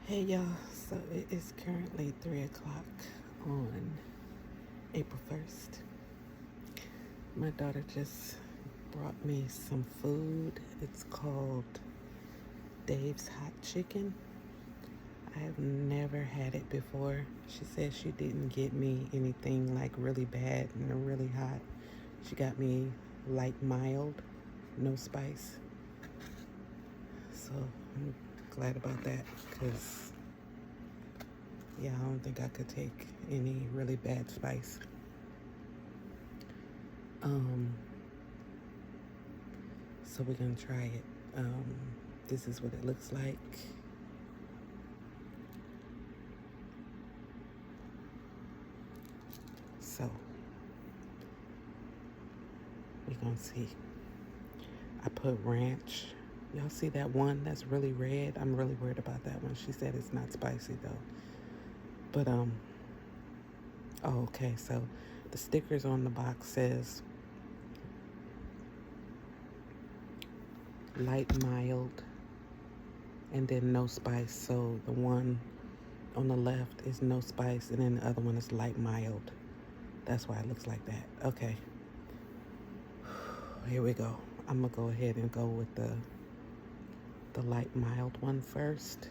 Hey y'all, so it is currently 3 o'clock on April 1st. My daughter just brought me some food. It's called Dave's Hot Chicken. I have never had it before. She said she didn't get me anything like really bad and really hot. She got me light mild, no spice. So I'm glad about that because yeah, I don't think I could take any really bad spice. So we're gonna try it. This is what it looks like. So we're gonna see. I put ranch. Y'all see that one that's really red? I'm really worried about that one. She said it's not spicy though. But oh, okay, so the stickers on the box says light mild and then no spice. So the one on the left is no spice and then the other one is light mild. That's why it looks like that. Okay, here we go. I'm gonna go ahead and go with the light mild one first.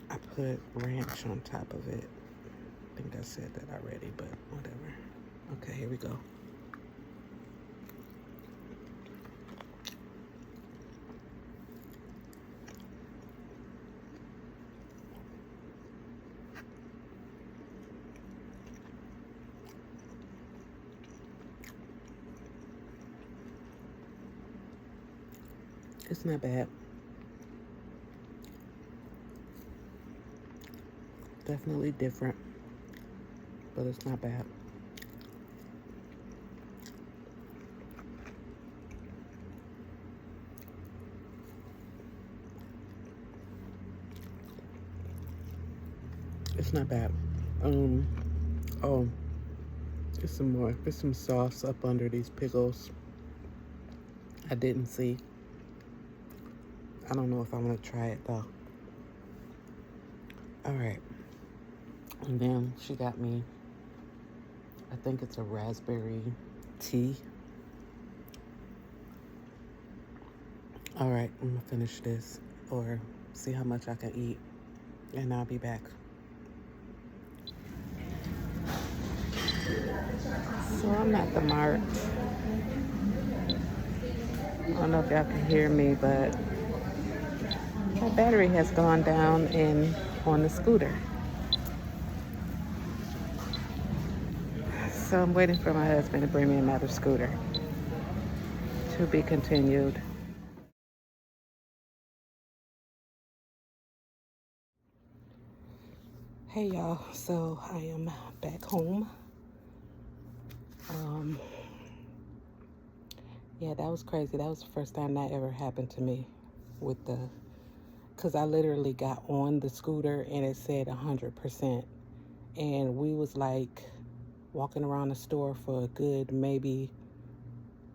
I put ranch on top of it. I think I said that already, but whatever. Okay, here we go. It's not bad. Definitely different, but it's not bad. It's not bad. Oh, there's some more. There's some sauce up under these pickles. I didn't see. I don't know if I'm gonna try it though. All right. And then she got me, I think it's a raspberry tea. All right, I'm gonna finish this or see how much I can eat, and I'll be back. So I'm at the mart. I don't know if y'all can hear me, but my battery has gone down on the scooter. So I'm waiting for my husband to bring me another scooter. To be continued. Hey y'all, so I am back home. Yeah, that was crazy. That was the first time that ever happened to me with because I literally got on the scooter and it said 100%. And we was like walking around the store for a good maybe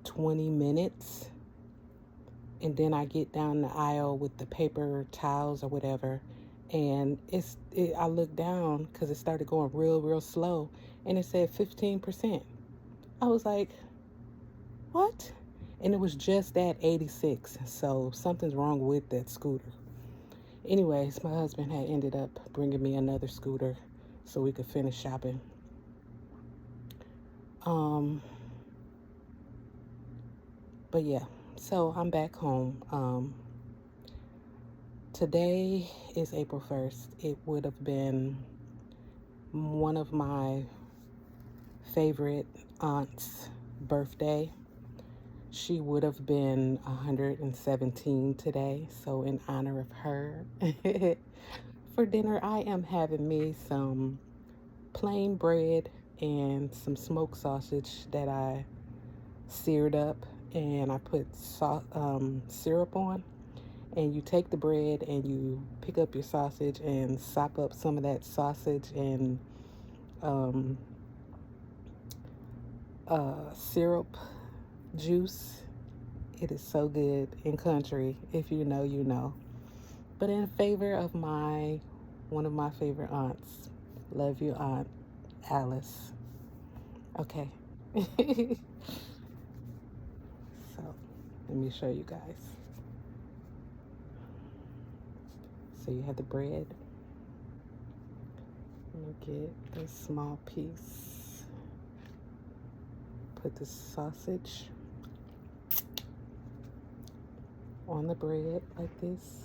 20 minutes. And then I get down the aisle with the paper towels or whatever. And I looked down because it started going real slow. And it said 15%. I was like, what? And it was just at 86. So something's wrong with that scooter. Anyways, my husband had ended up bringing me another scooter so we could finish shopping. But yeah, so I'm back home. Today is April 1st. It would have been one of my favorite aunt's birthday. She would have been 117 today. So in honor of her, for dinner, I am having me some plain bread and some smoked sausage that I seared up and I put syrup on. And you take the bread and you pick up your sausage and sop up some of that sausage and syrup juice. It is so good in country. If you know, you know. but in favor of one of my favorite aunts. Love you, Aunt Alice. Okay. So let me show you guys. So you have the bread. Let me get this small piece. Put the sausage on the bread like this.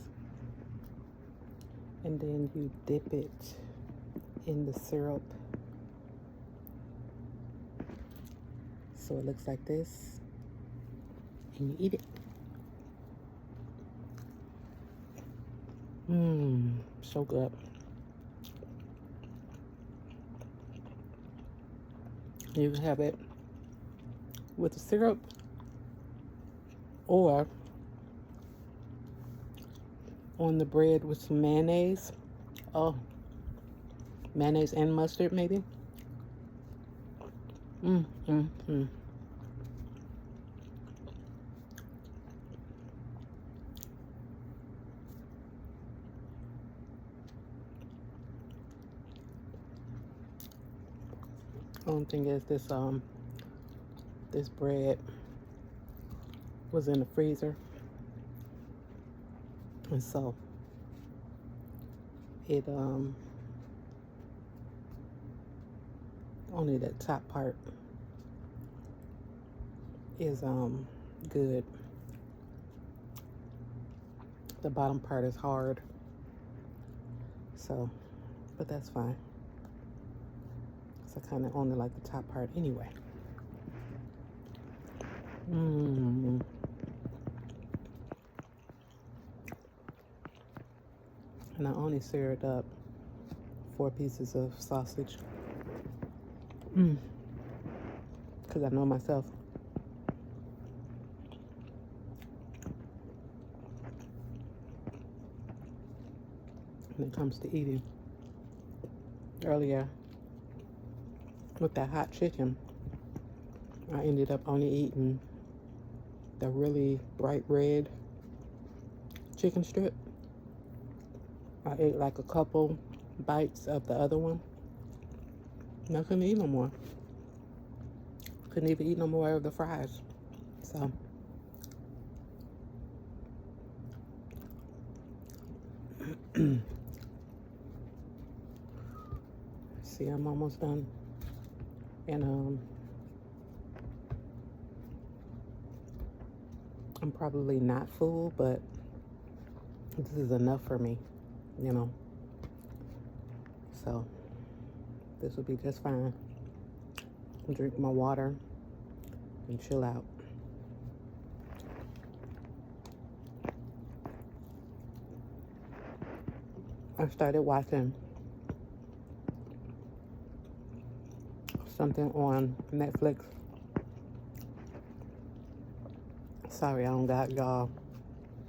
And then you dip it in the syrup. So it looks like this. And you eat it. Mmm, so good. You can have it with the syrup or on the bread with some mayonnaise. Oh, mayonnaise and mustard maybe. Mmm, mmm, mmm. Only thing is this bread was in the freezer, and so it only the top part is good. The bottom part is hard, so but that's fine. So I kind of only like the top part anyway. Mmm. And I only seared up 4 pieces of sausage. Because I know myself. When it comes to eating. Earlier, with that hot chicken, I ended up only eating the really bright red chicken strip. I ate like a couple bites of the other one. And I couldn't eat no more. Couldn't even eat no more of the fries. So see, I'm almost done. And I'm probably not full, but this is enough for me, you know. So this will be just fine. Drink my water and chill out. I started watching something on Netflix. Sorry, I don't got y'all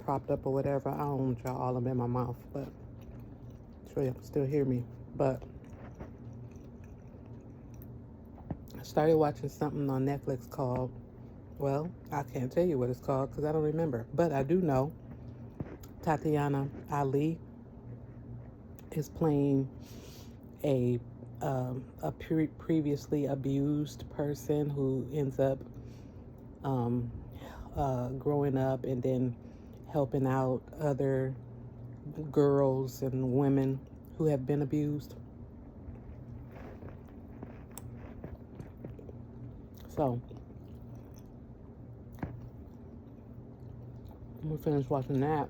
propped up or whatever. I don't want y'all all up in my mouth, but I'm sure y'all can still hear me. But I started watching something on Netflix called, well, I can't tell you what it's called because I don't remember. But I do know Tatiana Ali is playing a previously abused person who ends up growing up and then helping out other girls and women who have been abused. So I'm gonna finish watching that.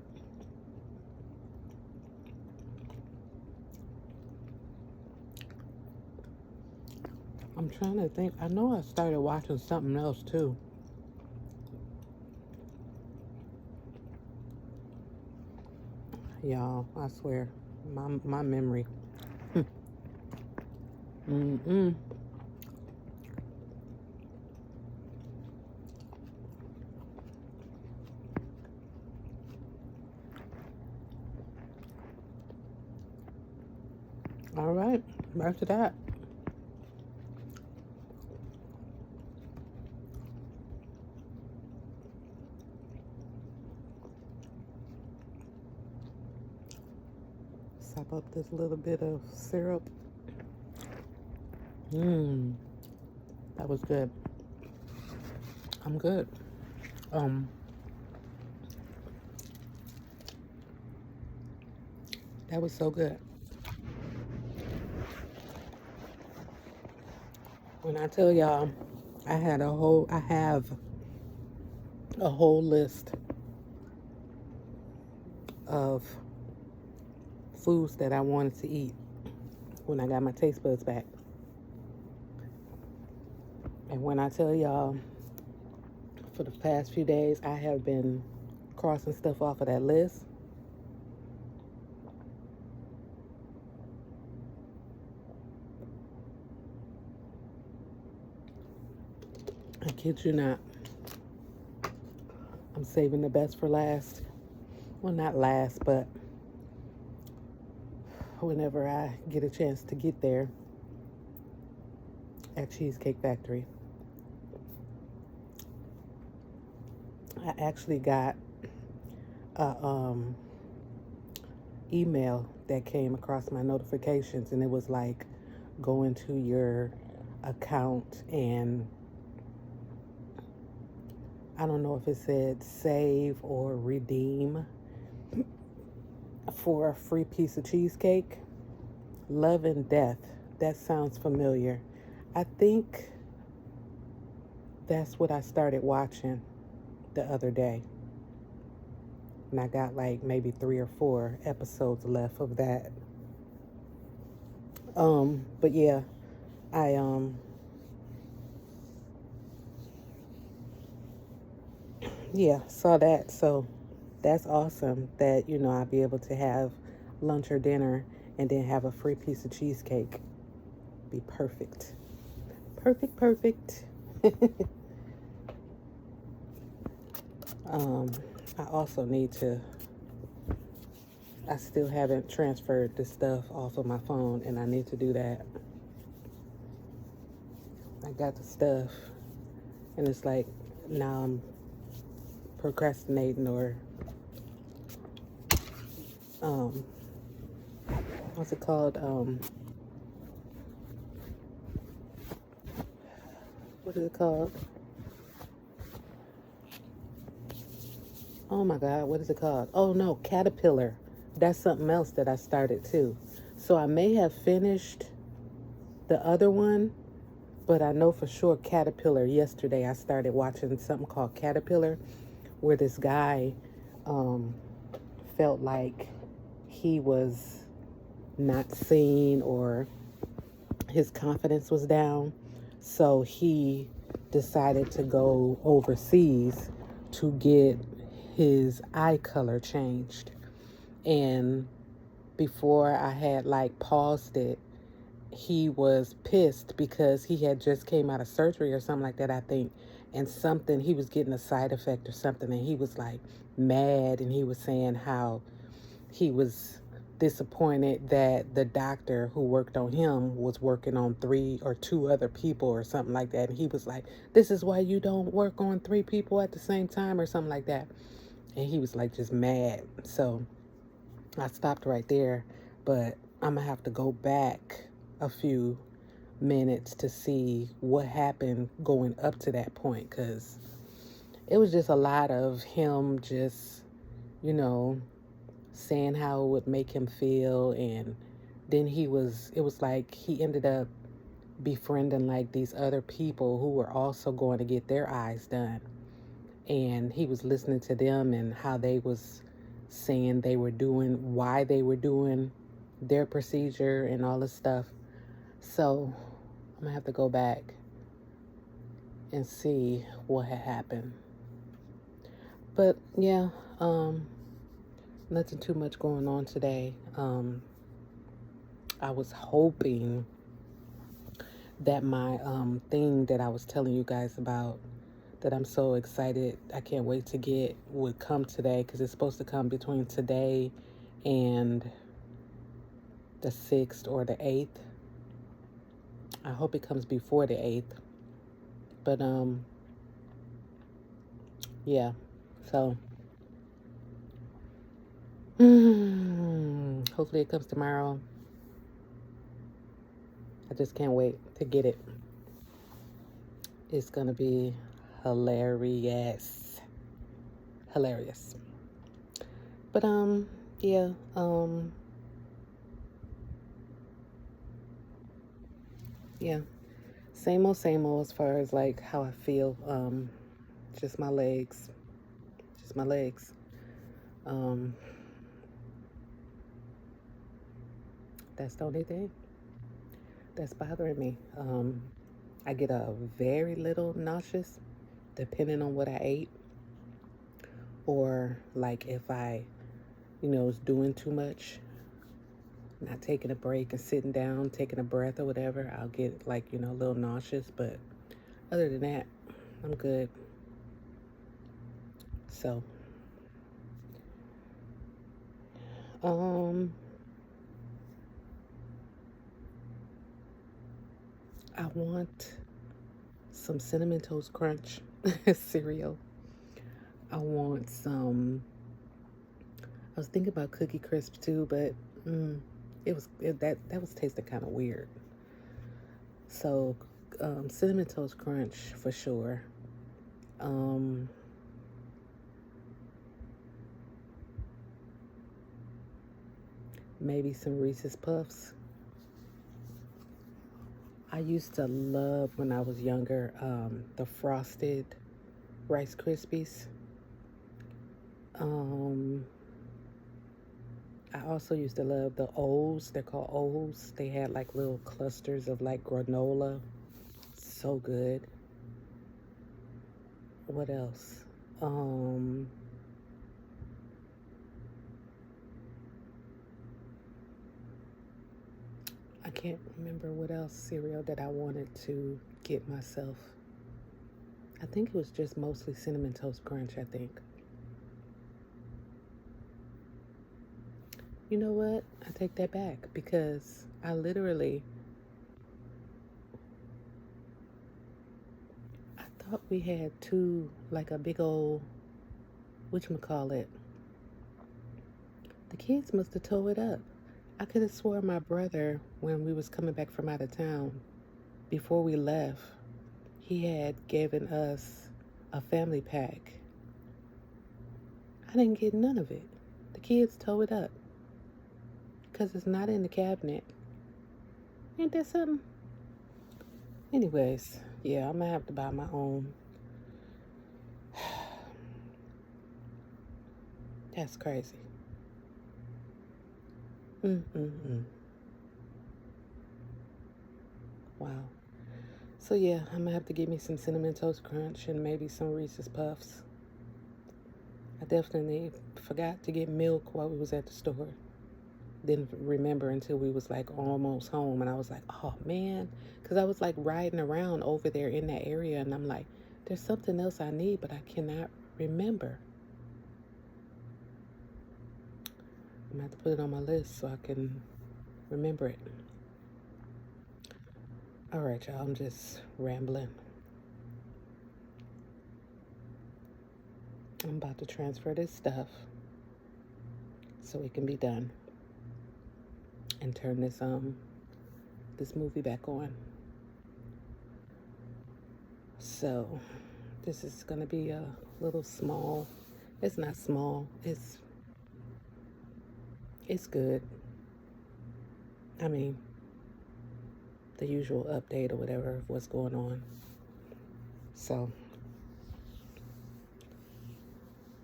I'm trying to think. I know I started watching something else too. Y'all, I swear, my memory. All right, back to that. Sop up this little bit of syrup. Mmm, that was good. I'm good. Um, that was so good. When I tell y'all, I have a whole list of foods that I wanted to eat when I got my taste buds back. And when I tell y'all, for the past few days, I have been crossing stuff off of that list. I kid you not. I'm saving the best for last. Well, not last, but whenever I get a chance to get there at Cheesecake Factory. I actually got a email that came across my notifications, and it was like, go into your account and I don't know if it said save or redeem for a free piece of cheesecake. Love and Death. That sounds familiar. I think that's what I started watching the other day. And I got like maybe 3 or 4 episodes left of that. But yeah, I saw that. So that's awesome that, I'll be able to have lunch or dinner and then have a free piece of cheesecake. Be perfect. Perfect. I also need to, I still haven't transferred this stuff off of my phone, and I need to do that. I got the stuff, and it's like, now I'm procrastinating or, what's it called? What is it called? Oh my God, what is it called? Oh no, Caterpillar. That's something else that I started too. So I may have finished the other one, but I know for sure Caterpillar. Yesterday I started watching something called Caterpillar, where this guy felt like he was not seen or his confidence was down. So he decided to go overseas to get his eye color changed. And before I had like paused it, he was pissed because he had just came out of surgery or something like that, I think. And he was getting a side effect or something, and he was like mad, and he was saying how he was disappointed that the doctor who worked on him was working on 3 or 2 other people or something like that. And he was like, this is why you don't work on 3 people at the same time or something like that. And he was like just mad. So I stopped right there, but I'm gonna have to go back a few minutes to see what happened going up to that point, because it was just a lot of him just, saying how it would make him feel. And then it was like he ended up befriending like these other people who were also going to get their eyes done. And he was listening to them and how they was saying why they were doing their procedure and all this stuff. So I'm gonna have to go back and see what had happened. But yeah, nothing too much going on today. I was hoping that my thing that I was telling you guys about, that I'm so excited, I can't wait to get, would come today, because it's supposed to come between today and the 6th or the 8th. I hope it comes before the 8th. But yeah, so Hopefully it comes tomorrow. I just can't wait to get it. It's gonna be hilarious. Hilarious. But yeah, yeah. Same old as far as like how I feel. Just my legs. Just my legs. Um, that's the only thing that's bothering me. I get a very little nauseous depending on what I ate, or like if I, is doing too much, not taking a break and sitting down, taking a breath or whatever, I'll get like, a little nauseous. But other than that, I'm good. So, um, I want some Cinnamon Toast Crunch cereal. I want some. I was thinking about Cookie Crisp too, but that was tasting kind of weird. So, Cinnamon Toast Crunch for sure. Um, Maybe some Reese's Puffs. I used to love when I was younger the frosted Rice Krispies. Um, I also used to love the O's. They're called O's. They had like little clusters of like granola. So good. What else? Um, I can't remember what else cereal that I wanted to get myself. I think it was just mostly Cinnamon Toast Crunch, I think. You know what? I take that back because I thought we had two, like a big old, whatchamacallit. The kids must have tore it up. I could have swore my brother, when we was coming back from out of town, before we left, he had given us a family pack. I didn't get none of it. The kids tore it up because it's not in the cabinet. Ain't that something? Anyways, yeah, I'm gonna have to buy my own. That's crazy. Mm-mm-mm. Wow. So yeah, I'm gonna have to get me some Cinnamon Toast Crunch and maybe some Reese's Puffs. I definitely forgot to get milk while we was at the store. Didn't remember until we was like almost home, and I was like, oh man, because I was like riding around over there in that area, and I'm like, there's something else I need, but I cannot remember. I'm gonna have to put it on my list so I can remember it. All right, y'all, I'm just rambling. I'm about to transfer this stuff so it can be done and turn this movie back on. So this is gonna be a little small. It's not small. It's good. I mean, the usual update or whatever of what's going on. So,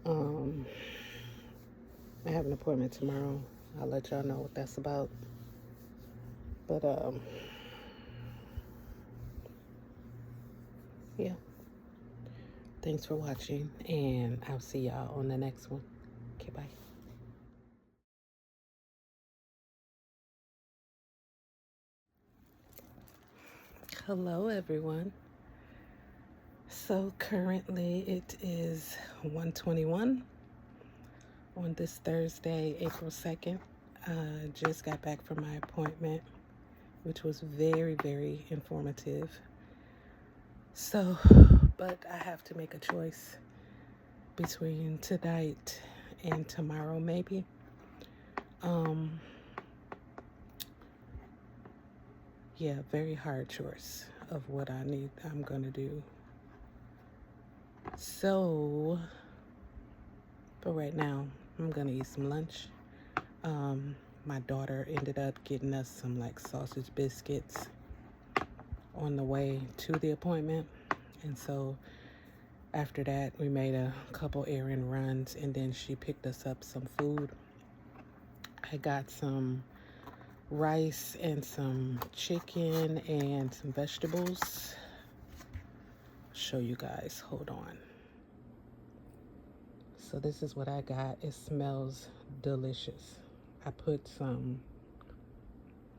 I have an appointment tomorrow. I'll let y'all know what that's about. But yeah. Thanks for watching, and I'll see y'all on the next one. Okay, bye. Hello, everyone. So currently it is 1:21 on this Thursday, April 2nd. Just got back from my appointment, which was very, very informative. So, but I have to make a choice between tonight and tomorrow, maybe. Yeah, very hard choice of what I'm gonna do. So, for right now, I'm gonna eat some lunch. My daughter ended up getting us some like sausage biscuits on the way to the appointment. And so after that, we made a couple errand runs, and then she picked us up some food. I got some rice and some chicken and some vegetables. Show you guys, hold on. So this is what I got. It smells delicious. I put some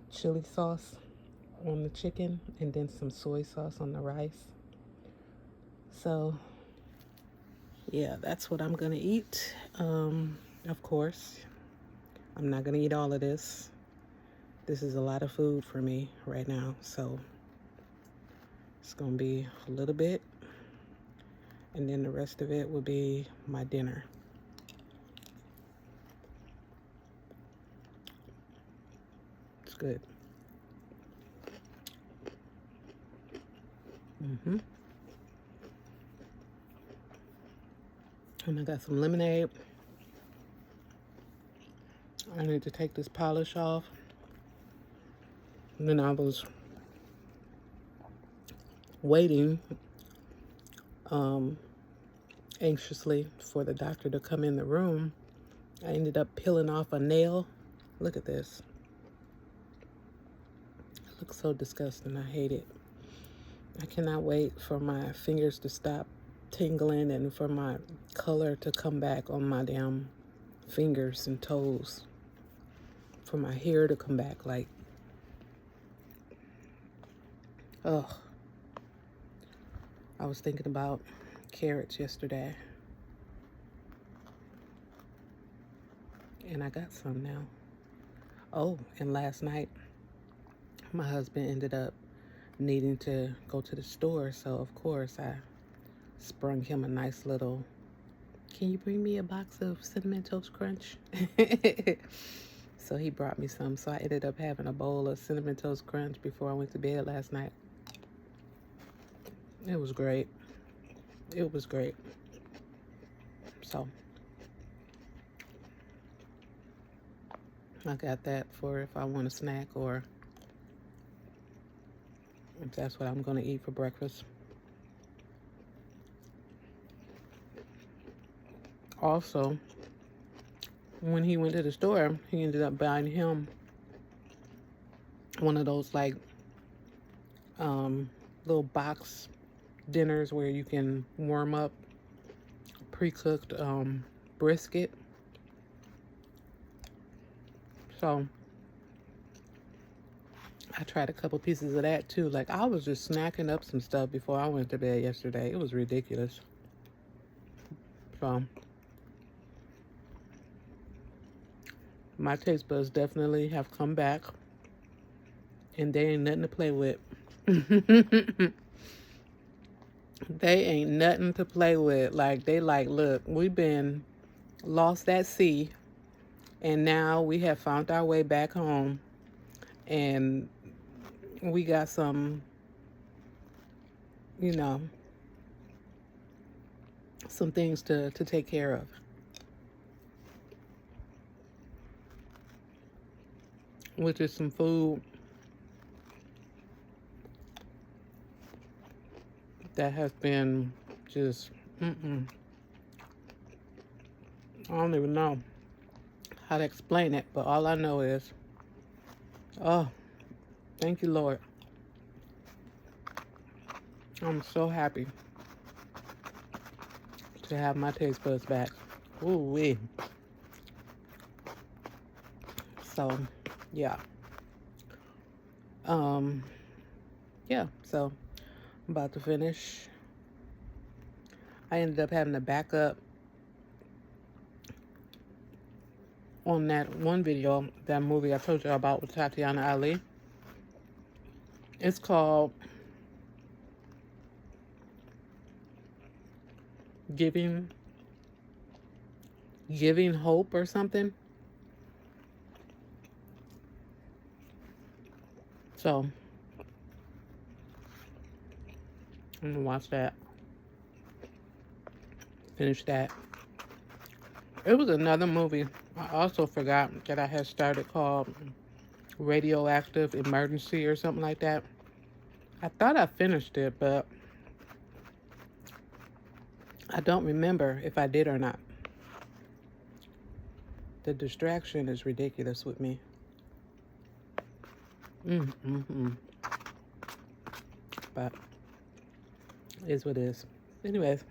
chili sauce on the chicken and then some soy sauce on the rice. So yeah, that's what I'm gonna eat. Of course, I'm not gonna eat all of this. This is a lot of food for me right now, so it's gonna be a little bit, and then the rest of it will be my dinner. It's good. And I got some lemonade. I need to take this polish off. And then I was waiting anxiously for the doctor to come in the room. I ended up peeling off a nail. Look at this. It looks so disgusting. I hate it. I cannot wait for my fingers to stop tingling and for my color to come back on my damn fingers and toes. For my hair to come back. Like, ugh. I was thinking about carrots yesterday. And I got some now. Oh, and last night, my husband ended up needing to go to the store. So, of course, I sprung him a nice little, can you bring me a box of Cinnamon Toast Crunch? So he brought me some. So I ended up having a bowl of Cinnamon Toast Crunch before I went to bed last night. It was great. It was great. So I got that for if I want a snack or if that's what I'm going to eat for breakfast. Also, when he went to the store, he ended up buying him one of those like little box dinners where you can warm up pre-cooked brisket. So I tried a couple pieces of that too. Like, I was just snacking up some stuff before I went to bed yesterday. It was ridiculous. So my taste buds definitely have come back, and they ain't nothing to play with. They ain't nothing to play with. Like, they like, look, we've been lost at sea, and now we have found our way back home, and we got some, you know, some things to take care of. Which is some food that has been just, I don't even know how to explain it, but all I know is, oh, thank you, Lord. I'm so happy to have my taste buds back. Ooh-wee. So, yeah. Yeah, so I'm about to finish. I ended up having to back up on that one video, that movie I told you about with Tatiana Ali. It's called Giving Hope or something. So I'm gonna watch that. Finish that. It was another movie I also forgot that I had started called Radioactive Emergency or something like that. I thought I finished it, but I don't remember if I did or not. The distraction is ridiculous with me. Mm-mm-mm. But it is what it is. Anyways,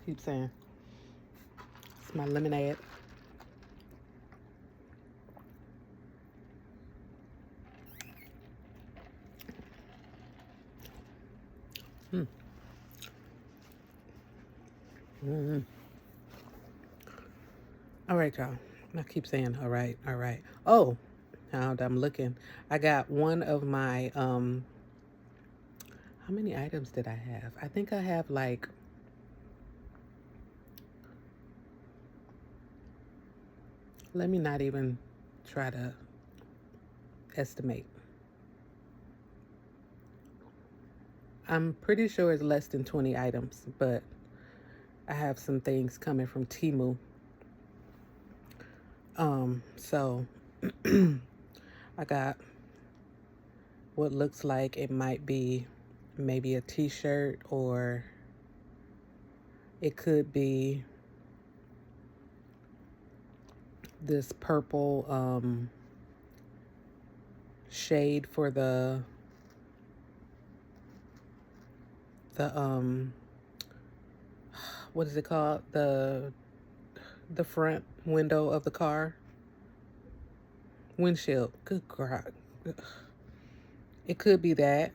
keep saying. It's my lemonade. Mm. Mm-hmm. All right, y'all. I keep saying, all right, all right. Oh, now that I'm looking, I got one of my, how many items did I have? I think I have like, let me not even try to estimate. I'm pretty sure it's less than 20 items, but I have some things coming from Temu. So I got what looks like it might be maybe a t-shirt, or it could be this purple shade for the what is it called, the front window of the car windshield. Good God. It could be that.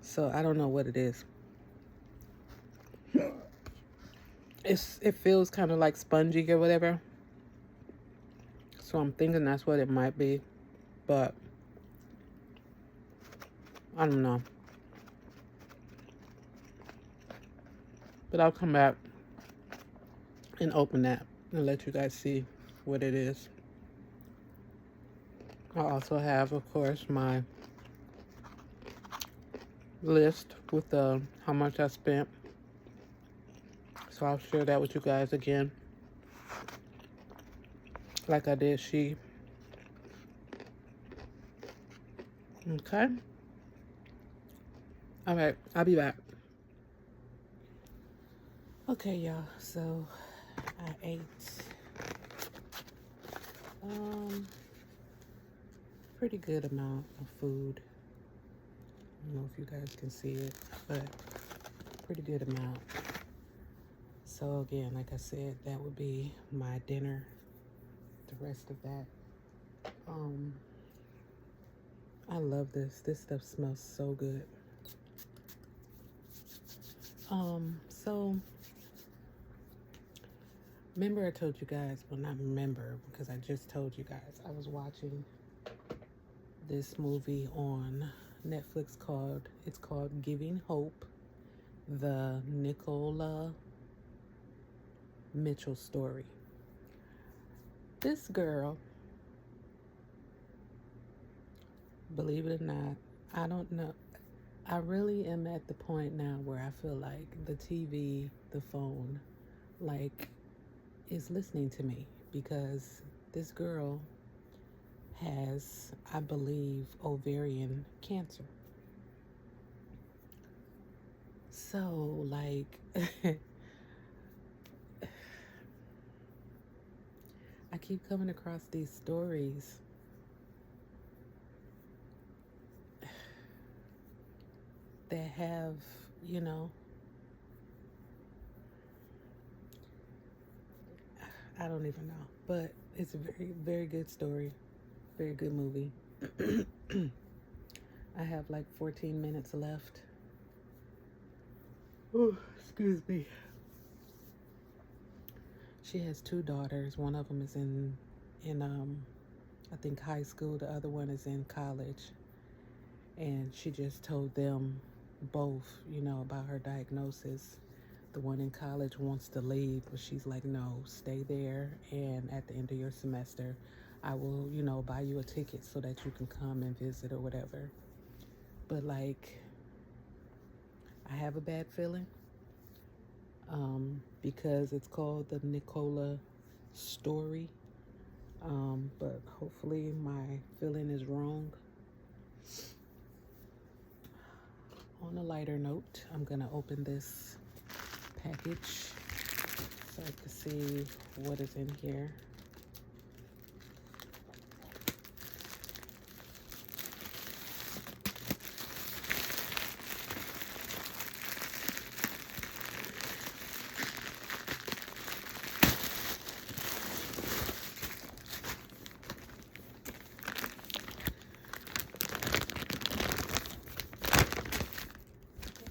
So I don't know what it is. It feels kind of like spongy or whatever. So I'm thinking that's what it might be, but I don't know. But I'll come back and open that and let you guys see what it is. I also have, of course, my list with how much I spent. So I'll share that with you guys again, like I did she. Okay. All right. I'll be back. Okay, y'all. So I ate pretty good amount of food. I don't know if you guys can see it, but pretty good amount. So again, like I said, that would be my dinner. The rest of that. I love this. This stuff smells so good. So remember I told you guys, well, not remember, because I just told you guys, I was watching this movie on Netflix it's called Giving Hope, the Nicola Mitchell story. This girl, believe it or not, I don't know. I really am at the point now where I feel like the TV, the phone, like, is listening to me, because this girl has, I believe, ovarian cancer. So, like, I keep coming across these stories that have, you know, I don't even know, but it's a very, very good story, very good movie. I have like 14 minutes left. Oh, excuse me. She has two daughters. One of them is in I think high school. The other one is in college. And she just told them both, about her diagnosis. The one in college wants to leave, but she's like, no, stay there. And at the end of your semester, I will, buy you a ticket so that you can come and visit or whatever. but like I have a bad feeling because it's called the Nicola story. But hopefully my feeling is wrong. On a lighter note, I'm gonna open this package so I can see what is in here.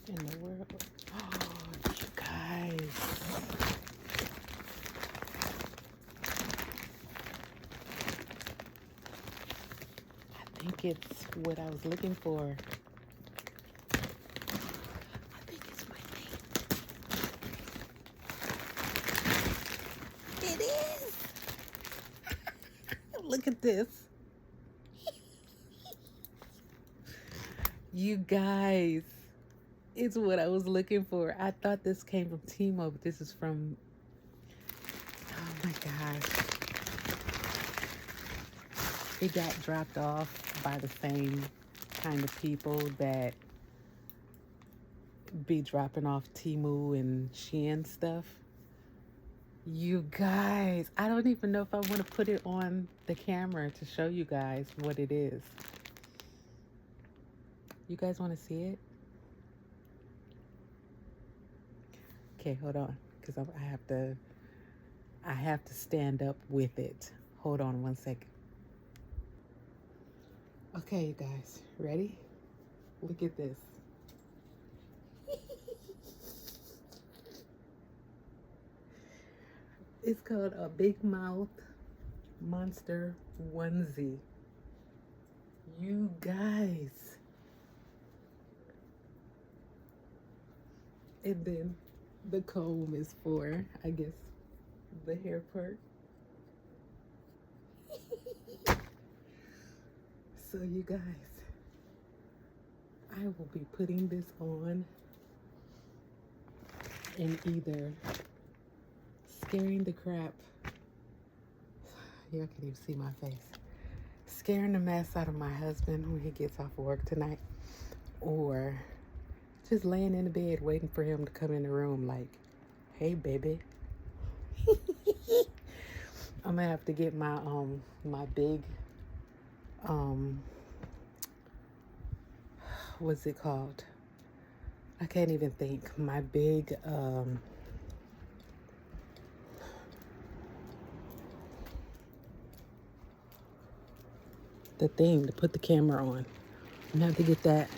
In the world. Oh, you guys. I think it's what I was looking for. I think it's my thing. It is. Look at this. You guys. It's what I was looking for. I thought this came from Timo, but this is from, oh my gosh. It got dropped off by the same kind of people that be dropping off Temu and Shein stuff. You guys, I don't even know if I want to put it on the camera to show you guys what it is. You guys want to see it? Okay, hold on, because I have to stand up with it. Hold on one second. Okay, you guys, ready? Look at this. It's called a Big Mouth Monster onesie. You guys. And then the comb is for, I guess, the hair part. So you guys, I will be putting this on and either scaring the crap, y'all can even see my face, scaring the mess out of my husband when he gets off of work tonight, or just laying in the bed waiting for him to come in the room like, hey baby. I'm gonna have to get my my big what's it called? I can't even think. My big the thing to put the camera on. I'm gonna have to get that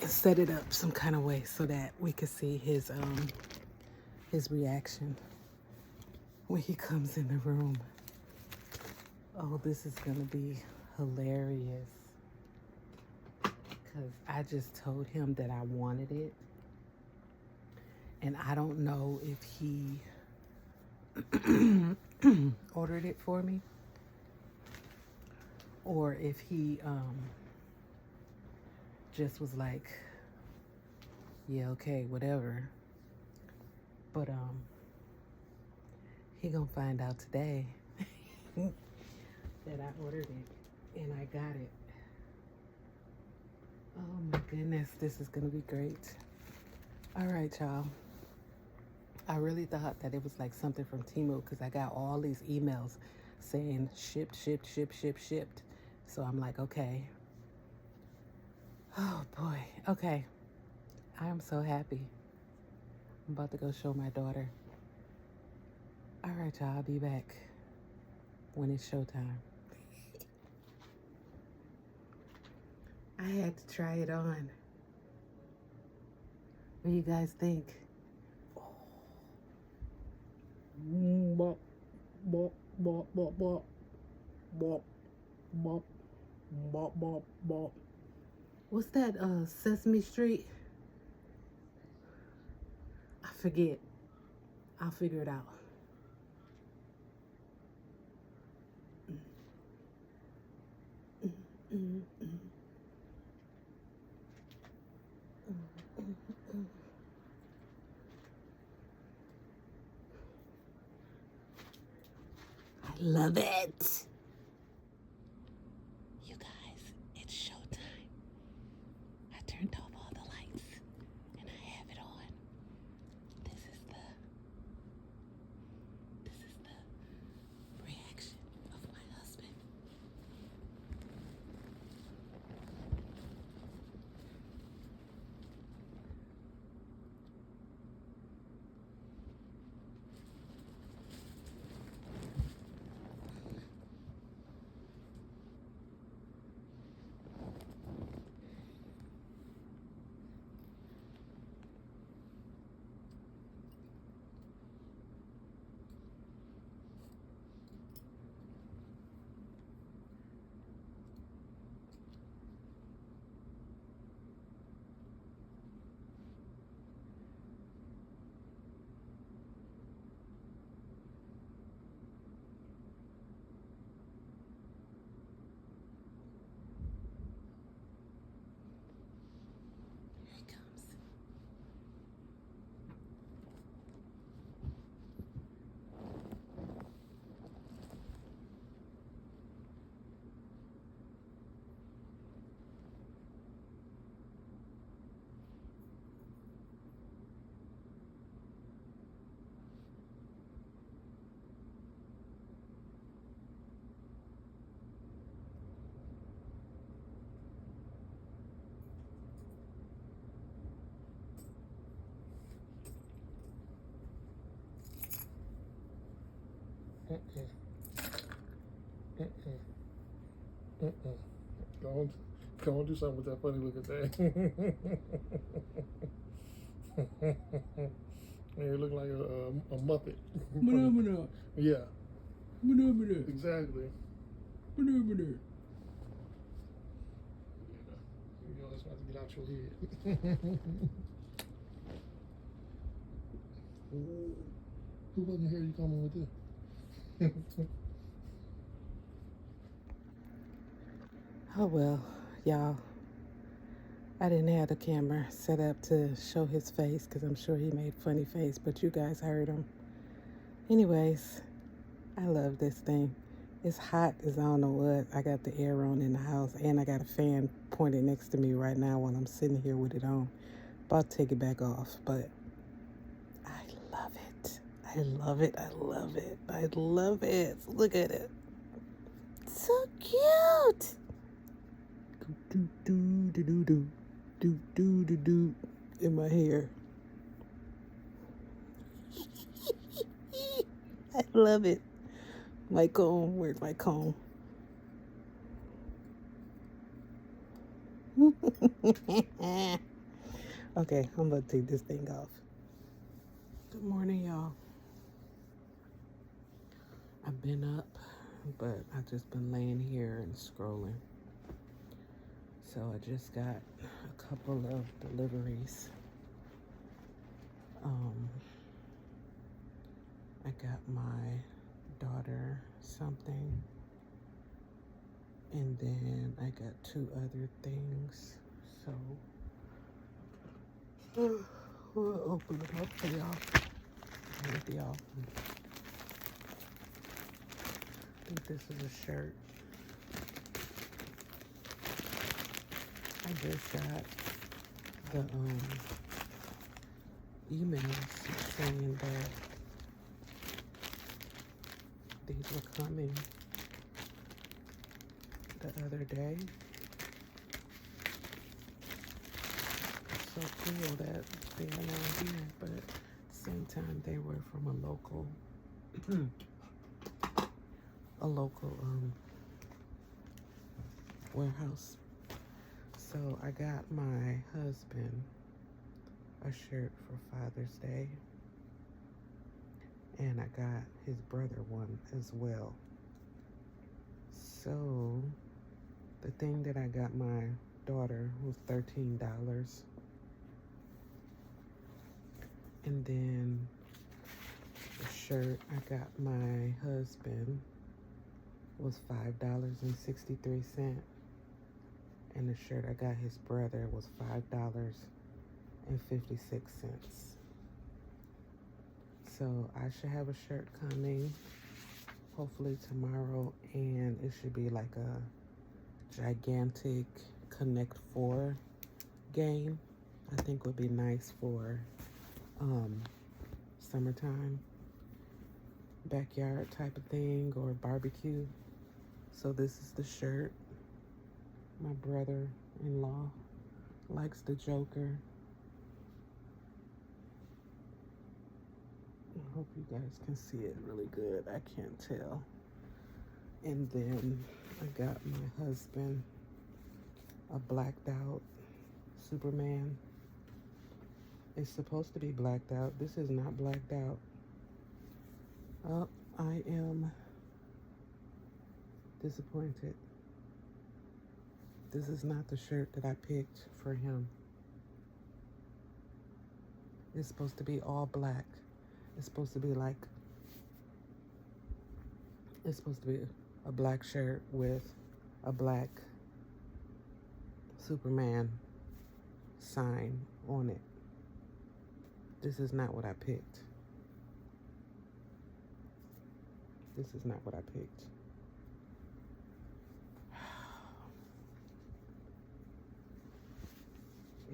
and set it up some kind of way so that we can see his reaction when he comes in the room. Oh, this is gonna be hilarious. Because I just told him that I wanted it. And I don't know if he ordered it for me or if he just was like, yeah, okay, whatever. But he gonna find out today that I ordered it and I got it. Oh my goodness, this is gonna be great. All right, y'all. I really thought that it was like something from Temu because I got all these emails saying shipped. So I'm like, okay. Oh boy. Okay. I am so happy. I'm about to go show my daughter. All right, y'all. I'll be back when it's showtime. I had to try it on. What do you guys think? Bop, bop, bop, bop, bop, bop, bop, bop, bop, bop. What's that, Sesame Street? I forget. I'll figure it out. love it. You guys, it's showtime. I turned off all the lights and I have it on. This is the reaction of my husband. Here he comes. Don't do something with that funny looking thing. You look like a Muppet. Yeah. Exactly. You know, it's about to get out your head. Who wasn't here? You coming with this? Oh well, y'all. I didn't have the camera set up to show his face because I'm sure he made funny face, but you guys heard him. Anyways, I love this thing. It's hot as I don't know what. I got the air on in the house and I got a fan pointed next to me right now while I'm sitting here with it on. About to take it back off, but I love it. I love it. I love it. I love it. Look at it. So cute. Do do do do do do do do do in my hair. I love it. My comb. Where's my comb? Okay, I'm gonna take this thing off. Good morning, y'all. I've been up, but I've just been laying here and scrolling. So I just got a couple of deliveries. I got my daughter something, and then I got 2 other things. So we'll open it up for y'all. With y'all. I think this is a shirt. I just got the emails saying that these were coming the other day. It's so cool that they are not here, but at the same time they were from a local warehouse. So I got my husband a shirt for Father's Day, and I got his brother one as well. So the thing that I got my daughter was $13, and then the shirt I got my husband was $5.63, and the shirt I got his brother was $5.56. So I should have a shirt coming hopefully tomorrow, and it should be like a gigantic Connect 4 game. I think would be nice for summertime backyard type of thing or barbecue. So this is the shirt. My brother-in-law likes the Joker. I hope you guys can see it really good. I can't tell. And then I got my husband a blacked out Superman. It's supposed to be blacked out. This is not blacked out. Oh, I am disappointed. This is not the shirt that I picked for him. It's supposed to be all black. It's supposed to be a black shirt with a black Superman sign on it. This is not what I picked. This is not what I picked.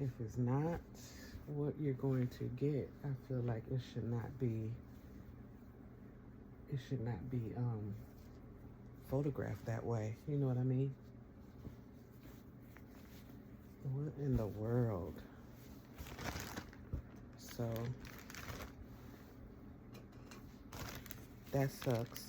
If it's not what you're going to get, I feel like it should not be photographed that way. You know what I mean? What in the world? So that sucks.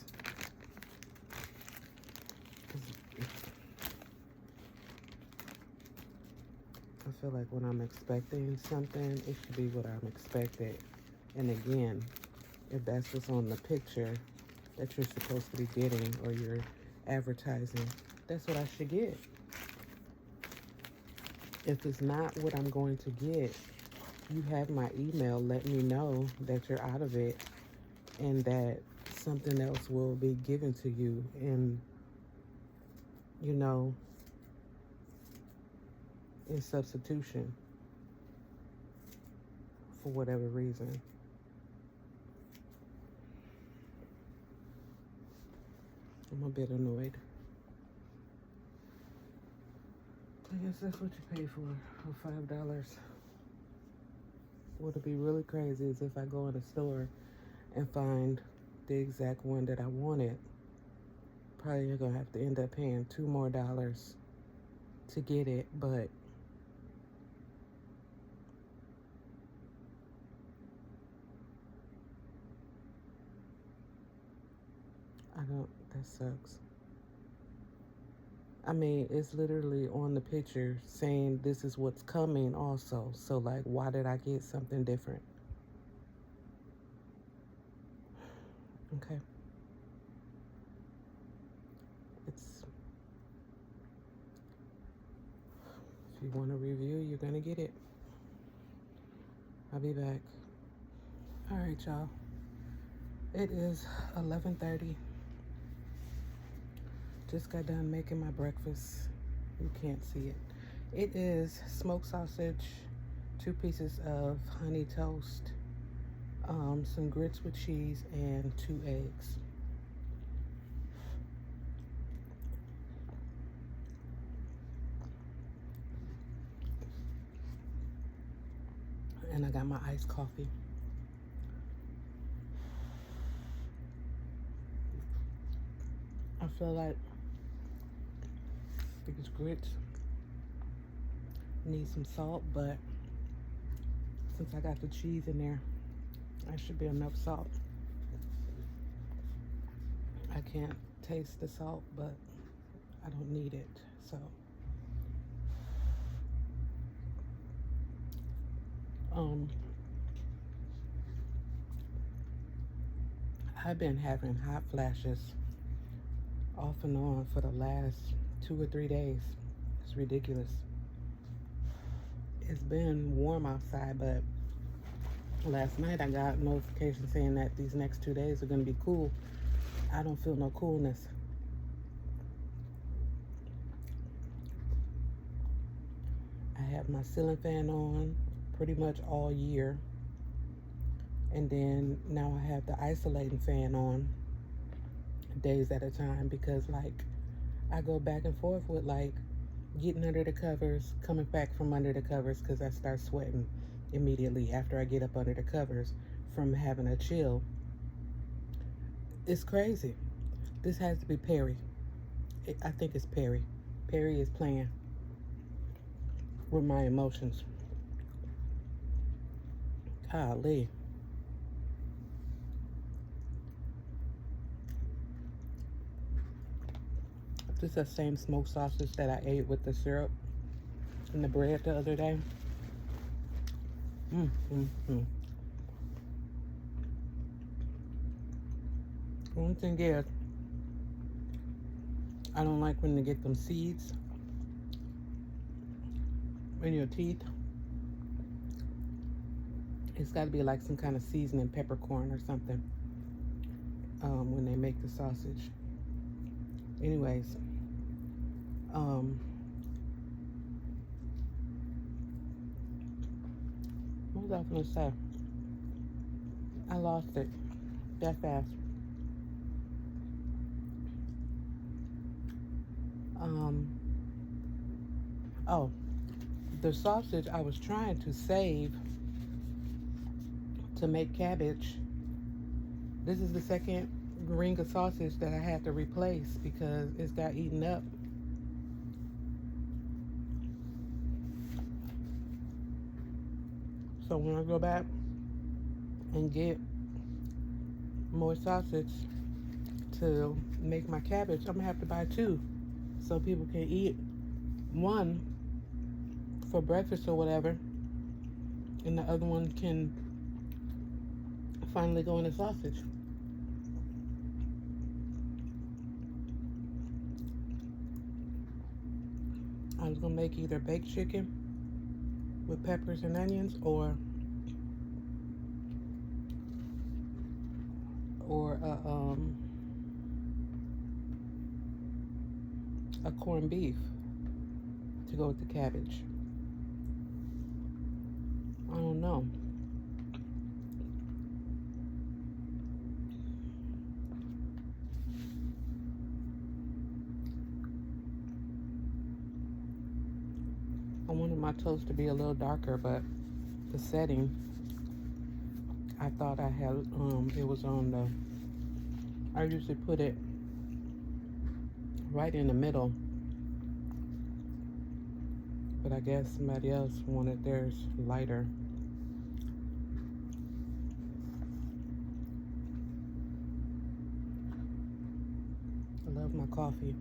I feel like when I'm expecting something, it should be what I'm expected. And again, if that's what's on the picture that you're supposed to be getting or you're advertising, that's what I should get. If it's not what I'm going to get, you have my email. Let me know that you're out of it and that something else will be given to you. And, you know, in substitution for whatever reason. I'm a bit annoyed. I guess that's what you pay for $5. What'll be really crazy is if I go in a store and find the exact one that I wanted. Probably you're gonna have to end up paying $2 more to get it, but that sucks. I mean, it's literally on the picture saying this is what's coming also. So, like, why did I get something different? Okay. If you want a review, you're going to get it. I'll be back. All right, y'all. It is 11:30. Just got done making my breakfast. You can't see it. It is smoked sausage, 2 pieces of honey toast, some grits with cheese, and 2 eggs. And I got my iced coffee. I feel like these grits need some salt, but since I got the cheese in there, I should be enough salt. I can't taste the salt, but I don't need it, so. I've been having hot flashes off and on for the last 2 or 3 days. It's ridiculous. It's been warm outside, but last night I got a notification saying that these next 2 days are going to be cool. I don't feel no coolness. I have my ceiling fan on pretty much all year. And then now I have the isolating fan on days at a time, because like I go back and forth with like getting under the covers, coming back from under the covers because I start sweating immediately after I get up under the covers from having a chill. It's crazy. This has to be Perry. I think it's Perry. Perry is playing with my emotions. Golly. This is the same smoked sausage that I ate with the syrup and the bread the other day. Mm, mm, mm. One thing is, I don't like when they get them seeds in your teeth. It's got to be like some kind of seasoning, peppercorn or something, when they make the sausage. Anyways, what was I going to say? I lost it that fast. Oh, the sausage I was trying to save to make cabbage. This is the second ring of sausage that I had to replace because it's got eaten up. So when I go back and get more sausage to make my cabbage, I'm gonna have to buy two so people can eat one for breakfast or whatever, and the other one can finally go in the sausage. I was gonna make either baked chicken with peppers and onions or a corned beef to go with the cabbage. I don't know. I wanted my toast to be a little darker, but the setting, I thought I had, it was on I usually put it right in the middle, but I guess somebody else wanted theirs lighter. I love my coffee.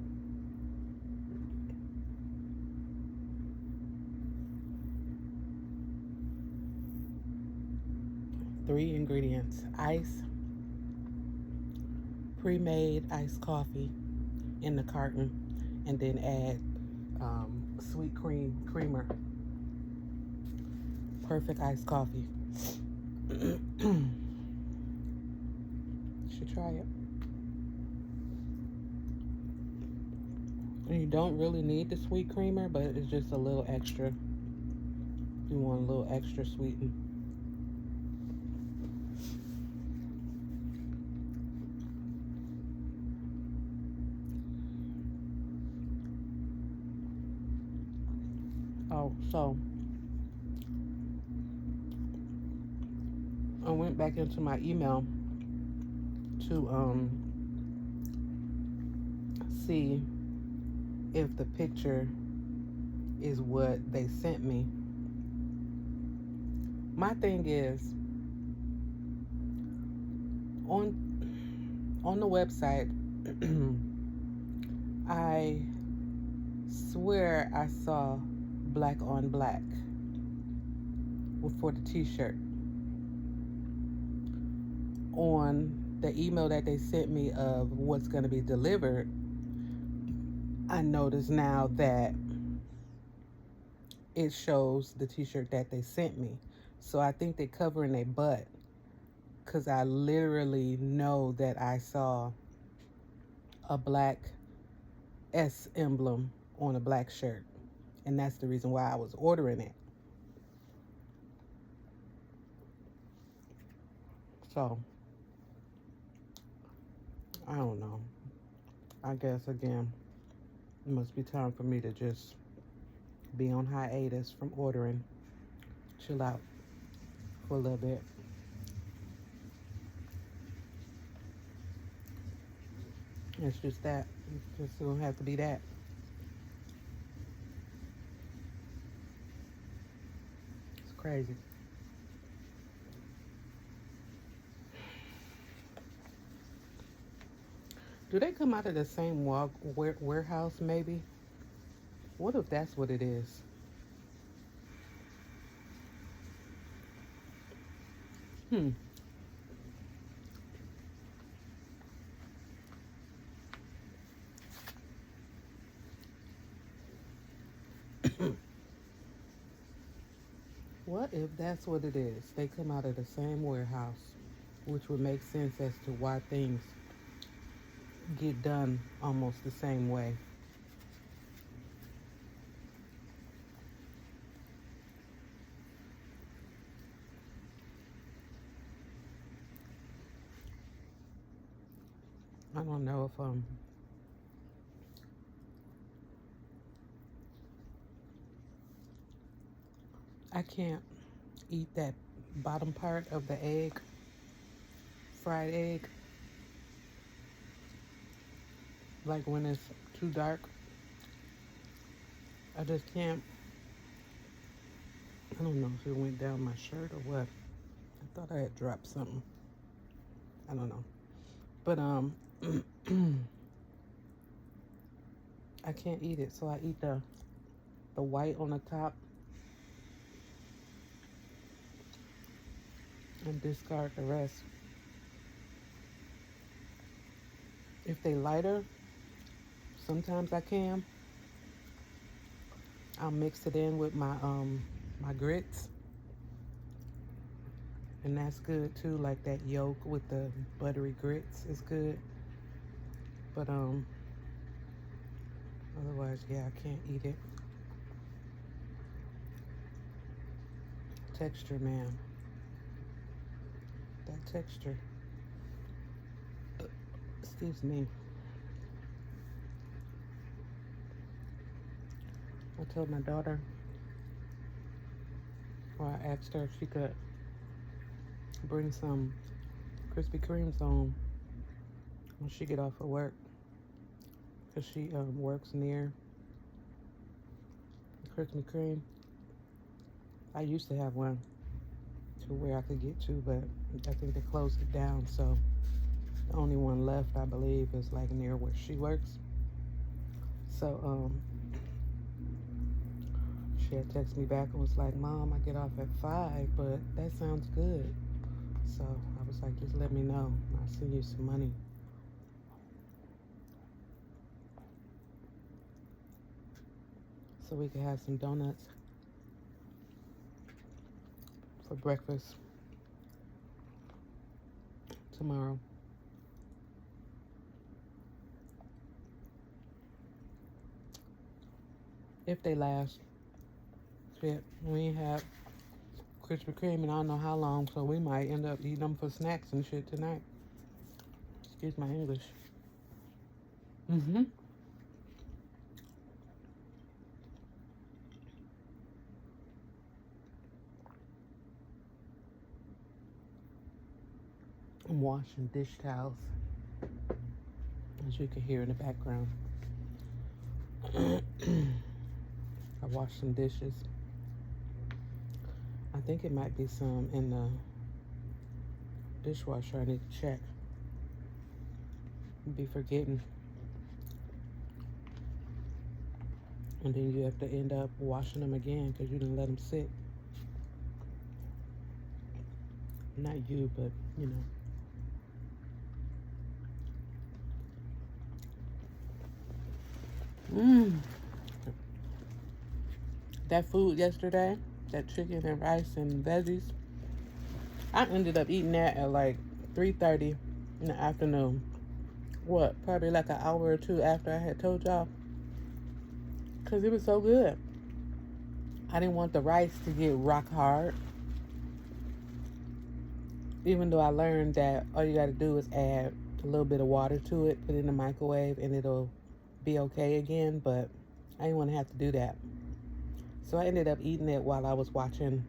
Three ingredients: ice, pre-made iced coffee in the carton, and then add sweet creamer. Perfect iced coffee. Should try it. And you don't really need the sweet creamer, but it's just a little extra. You want a little extra sweetened. Oh, so I went back into my email to see if the picture is what they sent me. My thing is, on the website, I swear I saw black on black for the t-shirt. On the email that they sent me of what's going to be delivered, I notice now that it shows the t-shirt that they sent me. So I think they're covering their butt, because I literally know that I saw a black S emblem on a black shirt, and that's the reason why I was ordering it. So I don't know. I guess again, it must be time for me to just be on hiatus from ordering. Chill out for a little bit. It's just that. It's just gonna have to be that. It's crazy. Do they come out of the same warehouse, maybe? What if that's what it is? Hmm. What if that's what it is? They come out of the same warehouse, which would make sense as to why things get done almost the same way. I don't know if I can't eat that bottom part of the egg, fried egg, like when it's too dark. I just can't. I don't know if it went down my shirt or what. I thought I had dropped something. I don't know. But I can't eat it, so I eat the white on the top and discard the rest. If they lighter, sometimes I can. I'll mix it in with my grits, and that's good too. Like that yolk with the buttery grits is good. But otherwise, yeah, I can't eat it. Texture, man. That texture. Excuse me. I told my daughter, or I asked her if she could bring some Krispy Kremes home when she get off of work, because she works near Krispy Kreme. I used to have one to where I could get to, but I think they closed it down, so the only one left, I believe, is like near where she works. So she had texted me back and was like, Mom, I get off at 5, but that sounds good. So I was like, just let me know. I'll send you some money. So we could have some donuts for breakfast tomorrow. If they last. Shit, we ain't had Krispy Kreme and I don't know how long, so we might end up eating them for snacks and shit tonight. Excuse my English. I'm washing dish towels, as you can hear in the background. I washed some dishes. I think it might be some in the dishwasher. I need to check. I'd be forgetting. And then you have to end up washing them again because you didn't let them sit. Not you, but you know. That food yesterday, that chicken and rice and veggies, I ended up eating that at like 3:30 in the afternoon. What, probably like an hour or two after I had told y'all. Because it was so good. I didn't want the rice to get rock hard. Even though I learned that all you got to do is add a little bit of water to it, put it in the microwave, and it'll be okay again. But I didn't want to have to do that. So I ended up eating it while I was watching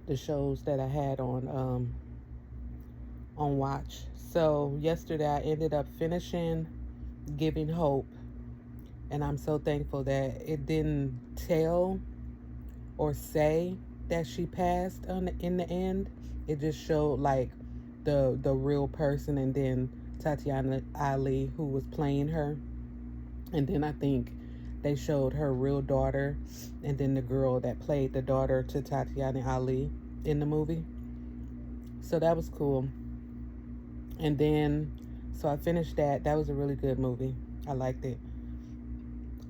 the shows that I had on watch. So yesterday I ended up finishing Giving Hope, and I'm so thankful that it didn't tell or say that she passed in the end. It just showed like the real person, and then Tatiana Ali, who was playing her, and then I think they showed her real daughter, and then the girl that played the daughter to Tatiana Ali in the movie. So that was cool. And then, so I finished that. That was a really good movie. I liked it.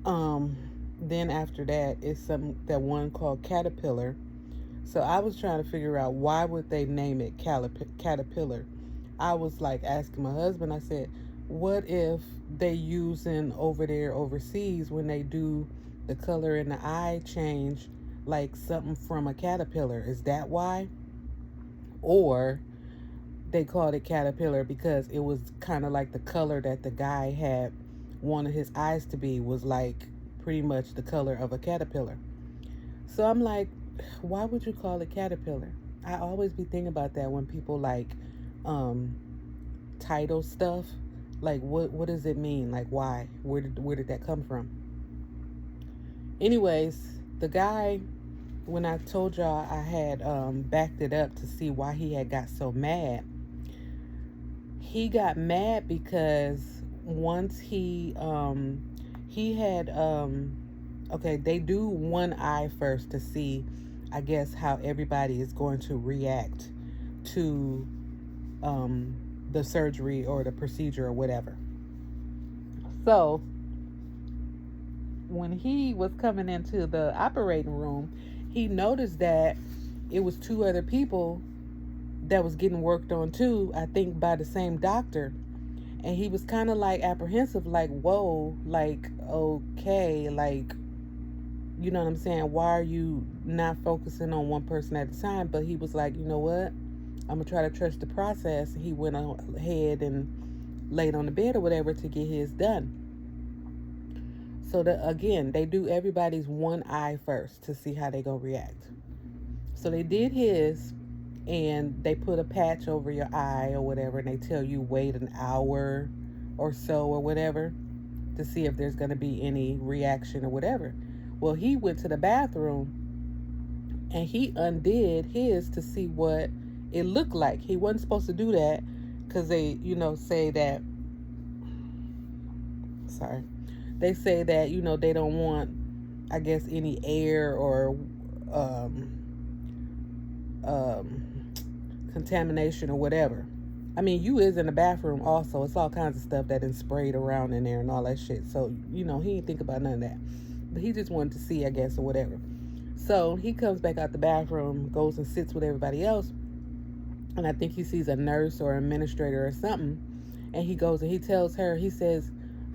Then after that, it's that one called Caterpillar. So I was trying to figure out why would they name it Caterpillar. I was like asking my husband. I said, "What if they using over there overseas when they do the color in the eye change, like something from a caterpillar? Is that why?" Or they called it Caterpillar because it was kind of like the color that the guy had wanted his eyes to be, was like pretty much the color of a caterpillar. So I'm like, why would you call it Caterpillar? I always be thinking about that when people like title stuff. Like what does it mean? Like why? Where did that come from? Anyways, the guy, when I told y'all I had backed it up to see why he had got so mad. He got mad because once he had okay, they do one eye first to see, I guess, how everybody is going to react to the surgery or the procedure or whatever. So when he was coming into the operating room, he noticed that it was two other people that was getting worked on too, I think by the same doctor. And he was kind of like apprehensive, like, whoa, like, okay, like, you know what I'm saying? Why are you not focusing on one person at a time? But he was like, you know what? I'm going to try to trust the process. He went ahead and laid on the bed or whatever to get his done. So again, they do everybody's one eye first to see how they going to react. So they did his, and they put a patch over your eye or whatever, and they tell you wait an hour or so or whatever to see if there's going to be any reaction or whatever. Well, he went to the bathroom and he undid his to see what it looked like. He wasn't supposed to do that because they, say that, they say that, they don't want, I guess, any air or contamination or whatever. I mean, you is in the bathroom also. It's all kinds of stuff that is sprayed around in there and all that shit. So, he didn't think about none of that. But he just wanted to see, I guess, or whatever. So he comes back out the bathroom, goes and sits with everybody else. And I think he sees a nurse or administrator or something. And he goes and he tells her, he says,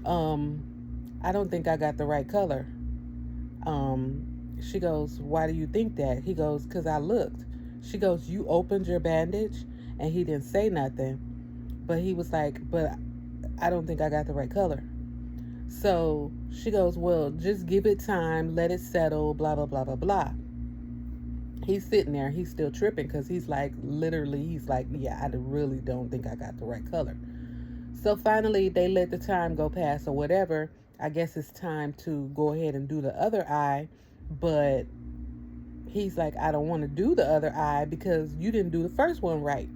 I don't think I got the right color. She goes, why do you think that? He goes, because I looked. She goes, you opened your bandage? And he didn't say nothing. But he was like, but I don't think I got the right color. So she goes, well, just give it time, let it settle, blah, blah, blah, blah, blah. He's sitting there, he's still tripping because he's like, yeah, I really don't think I got the right color. So finally, they let the time go past or whatever. I guess it's time to go ahead and do the other eye. But he's like, I don't want to do the other eye because you didn't do the first one right.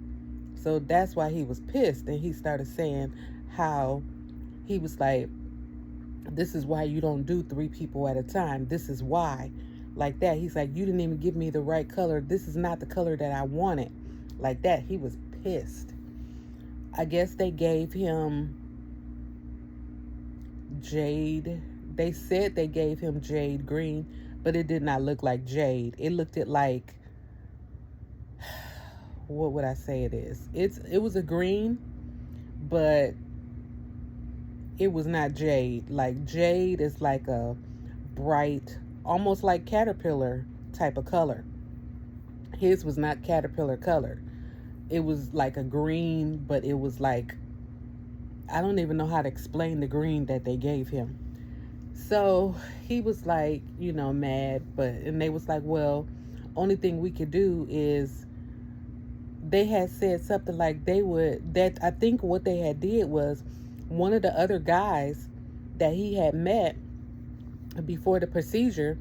So that's why he was pissed. And he started saying how he was like, this is why you don't do 3 people at a time. This is why. Like that. He's like, you didn't even give me the right color. This is not the color that I wanted. Like that. He was pissed. I guess they gave him jade. They said they gave him jade green, but it did not look like jade. It looked like, what would I say it is? It was a green, but it was not jade. Like jade is like a bright, almost like caterpillar type of color. His was not caterpillar color. it was like a green, but it was like, I don't even know how to explain the green that they gave him. So he was like, mad, and they was like, well, only thing we could do is, they had said something like that I think what they had did was, one of the other guys that he had met before the procedure,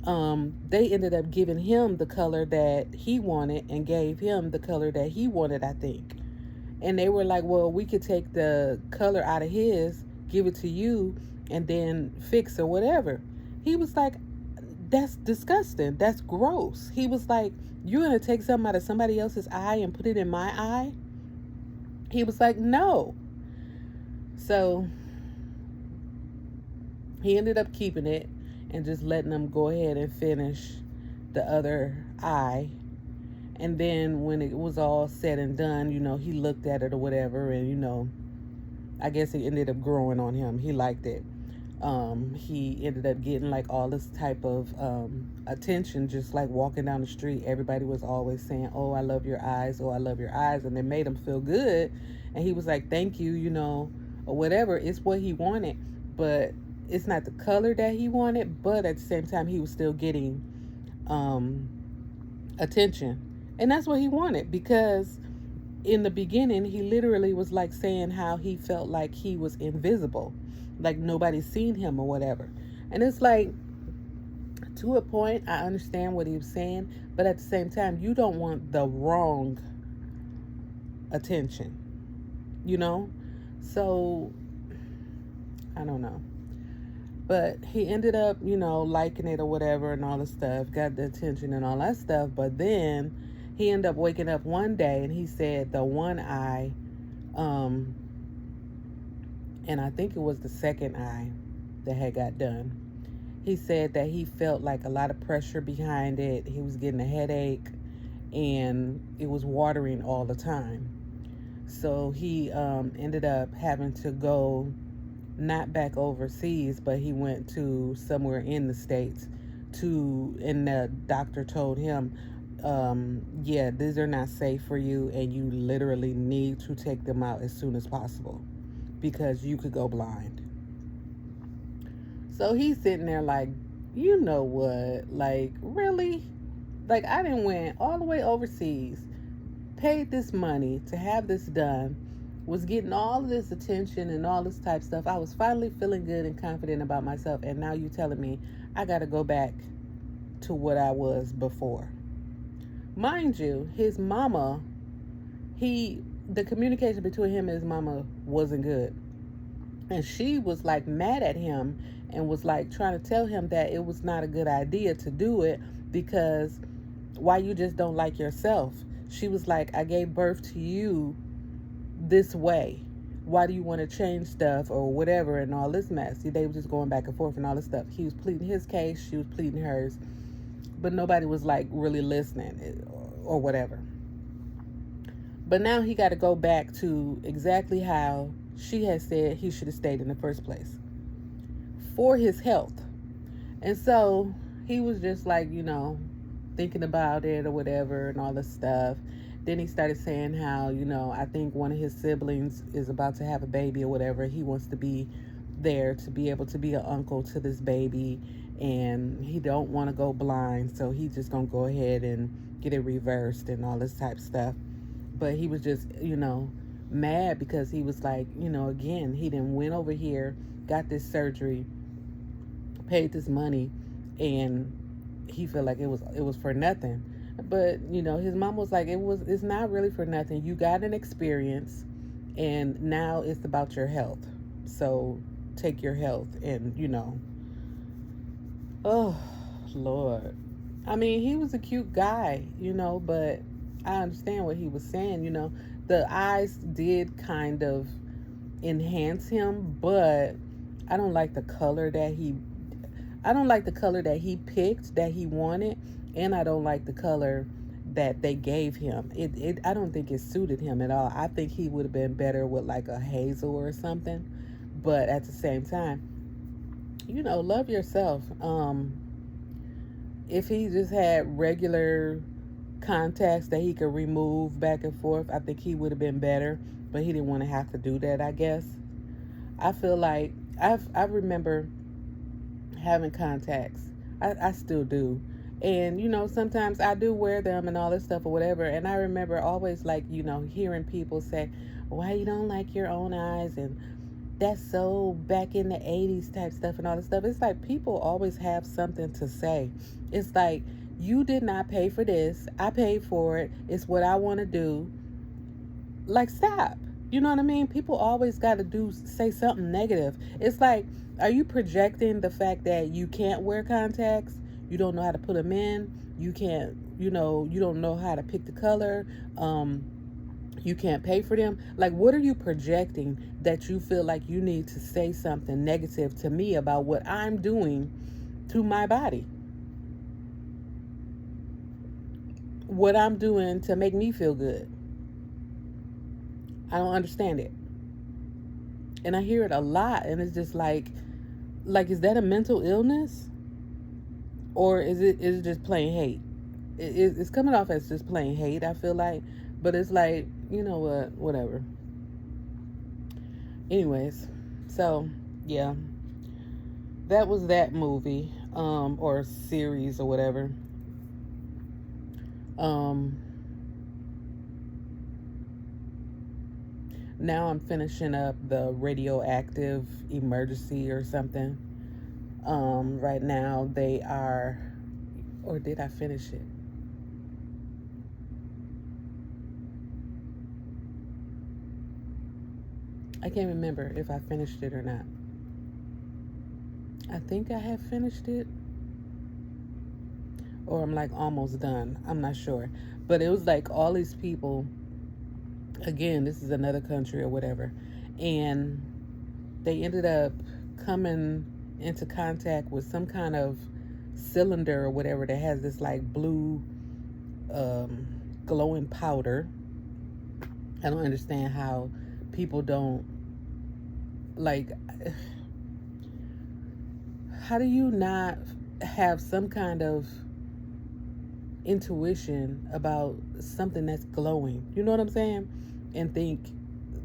they ended up giving him the color that he wanted and gave him the color that he wanted, I think. And they were like, well, we could take the color out of his, give it to you, and then fix or whatever. He was like, that's disgusting. That's gross. He was like, you're going to take something out of somebody else's eye and put it in my eye? He was like, no. So he ended up keeping it and just letting them go ahead and finish the other eye. And then when it was all said and done, he looked at it or whatever, and, I guess it ended up growing on him. He liked it. He ended up getting like all this type of attention, just like walking down the street. Everybody was always saying, oh, I love your eyes. Oh, I love your eyes. And it made him feel good. And he was like, thank you, or whatever. It's what he wanted, but it's not the color that he wanted. But at the same time, he was still getting attention. And that's what he wanted, because in the beginning, he literally was like saying how he felt like he was invisible, like nobody's seen him or whatever. And it's like, to a point, I understand what he was saying, but at the same time, you don't want the wrong attention, So, I don't know. But he ended up, liking it or whatever and all this stuff, got the attention and all that stuff. But then he ended up waking up one day and he said the one eye, and I think it was the second eye that had got done. He said that he felt like a lot of pressure behind it. He was getting a headache and it was watering all the time. So he ended up having to go, not back overseas, but he went to somewhere in the States and the doctor told him, yeah, these are not safe for you and you literally need to take them out as soon as possible because you could go blind. So he's sitting there like, you know what? Like, really? Like, I done went all the way overseas, paid this money to have this done, was getting all this attention and all this type of stuff. I was finally feeling good and confident about myself, and now you telling me I got to go back to what I was before. Mind you, his mama, the communication between him and his mama wasn't good. And she was like mad at him and was like trying to tell him that it was not a good idea to do it because why you just don't like yourself. She was like, I gave birth to you this way. Why do you want to change stuff or whatever and all this mess? They were just going back and forth and all this stuff. He was pleading his case, she was pleading hers, but nobody was like really listening or whatever. But now he got to go back to exactly how she had said he should have stayed in the first place for his health. And so he was just like, thinking about it or whatever and all this stuff. Then he started saying how, I think one of his siblings is about to have a baby or whatever. He wants to be there to be able to be an uncle to this baby, and he don't want to go blind, so he just gonna go ahead and get it reversed and all this type of stuff. But he was just, mad because he was like, again, he didn't went over here, got this surgery, paid this money, and he felt like it was for nothing. But his mom was like, it's not really for nothing. You got an experience, and now it's about your health. So take your health, and oh Lord. I mean, he was a cute guy, but I understand what he was saying. The eyes did kind of enhance him, but I don't like the color that he picked, that he wanted, and I don't like the color that they gave him. I don't think it suited him at all. I think he would have been better with like a hazel or something. But at the same time, love yourself. If he just had regular contacts that he could remove back and forth, I think he would have been better, but he didn't want to have to do that, I guess. I feel like I remember having contacts. I still do. And, sometimes I do wear them and all this stuff or whatever. And I remember always, like, hearing people say, why you don't like your own eyes? And that's so back in the 80s type stuff and all this stuff. It's like people always have something to say. It's like, you did not pay for this. I paid for it. It's what I want to do. Like, stop. You know what I mean? People always got to say something negative. It's like, are you projecting the fact that you can't wear contacts? You don't know how to put them in. You can't, you don't know how to pick the color. You can't pay for them. Like, what are you projecting that you feel like you need to say something negative to me about what I'm doing to my body? What I'm doing to make me feel good. I don't understand it. And I hear it a lot, and it's just like, is that a mental illness? Or is it just plain hate? It's coming off as just plain hate, I feel like. But it's like, you know what, whatever. Anyways, so, yeah. That was that movie, or series or whatever. Now I'm finishing up the Radioactive Emergency or something. Right now they are, or did I finish it? I can't remember if I finished it or not. I think I have finished it, or I'm like almost done. I'm not sure. But it was like all these people, again, this is another country or whatever, and they ended up coming into contact with some kind of cylinder or whatever that has this like blue glowing powder. I don't understand how people don't, like, how do you not have some kind of intuition about something that's glowing? You know what I'm saying? And think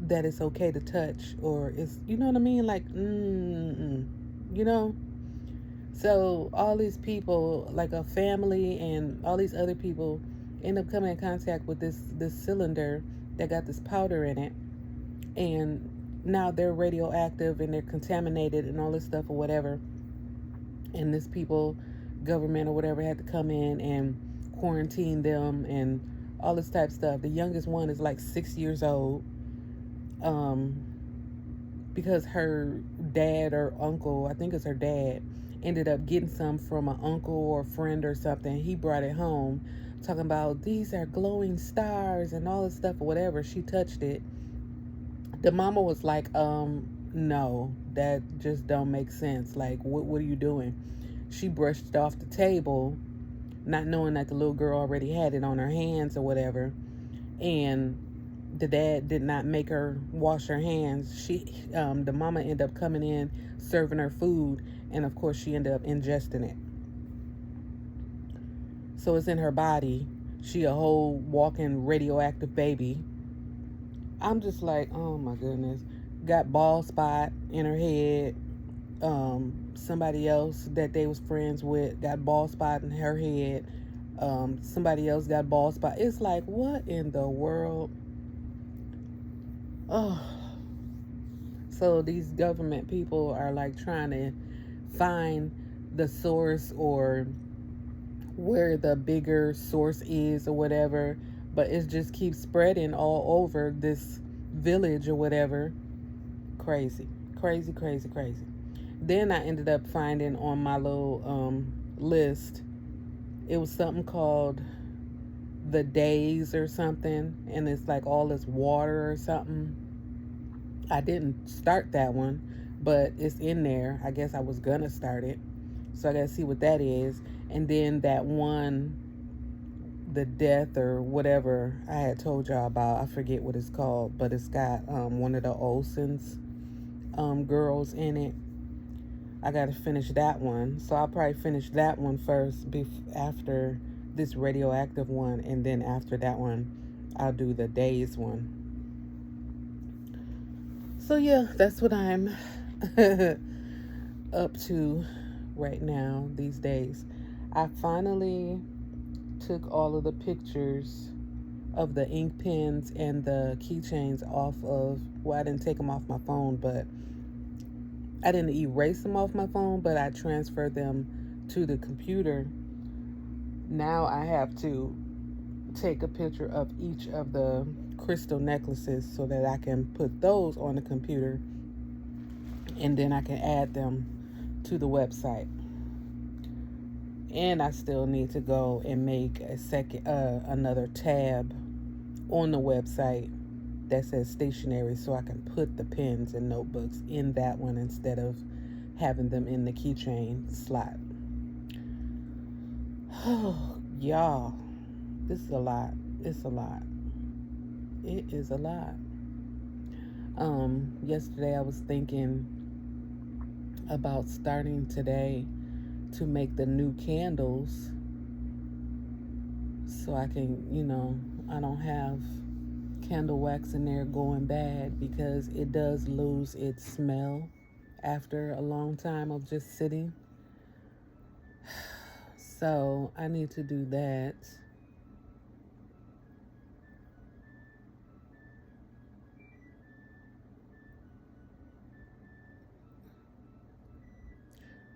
that it's okay to touch, or it's, you know what I mean? Like, So all these people, like a family and all these other people, end up coming in contact with this cylinder that got this powder in it, and now they're radioactive and they're contaminated and all this stuff or whatever. And this government or whatever, had to come in and quarantine them and all this type of stuff. The youngest one is like 6 years old, because her dad or uncle, I think it's her dad, ended up getting some from an uncle or a friend or something. He brought it home talking about these are glowing stars and all this stuff or whatever. She touched it. The mama was like, no, that just don't make sense. Like, what are you doing? She brushed it off the table, not knowing that the little girl already had it on her hands or whatever. And the dad did not make her wash her hands. The mama ended up coming in, serving her food, and of course she ended up ingesting it. So it's in her body. She a whole walking radioactive baby. I'm just like, oh my goodness. Got bald spot in her head. Somebody else that they was friends with got bald spot in her head. Somebody else got bald spot. It's like, what in the world? Oh. So these government people are like trying to find the source, or where the bigger source is or whatever, but it just keeps spreading all over this village or whatever. Crazy. Then I ended up finding on my little list, it was something called The Days or something, and it's like all this water or something. I didn't start that one, but it's in there. I guess I was gonna start it, so I gotta see what that is. And then that one, The Death or whatever I had told y'all about, I forget what it's called, but it's got one of the Olsen's girls in it. I gotta finish that one, so I'll probably finish that one first after this radioactive one, and then after that one, I'll do the days one. So yeah, that's what I'm up to right now these days. I finally took all of the pictures of the ink pens and the keychains off of, well, I didn't take them off my phone, but I didn't erase them off my phone, but I transferred them to the computer. Now I have to take a picture of each of the crystal necklaces so that I can put those on the computer, and then I can add them to the website. And I still need to go and make another tab on the website that says stationery, so I can put the pens and notebooks in that one instead of having them in the keychain slot. Oh, y'all, this is a lot. It's a lot. It is a lot. Yesterday I was thinking about starting today to make the new candles so I can, I don't have candle wax in there going bad, because it does lose its smell after a long time of just sitting. So I need to do that.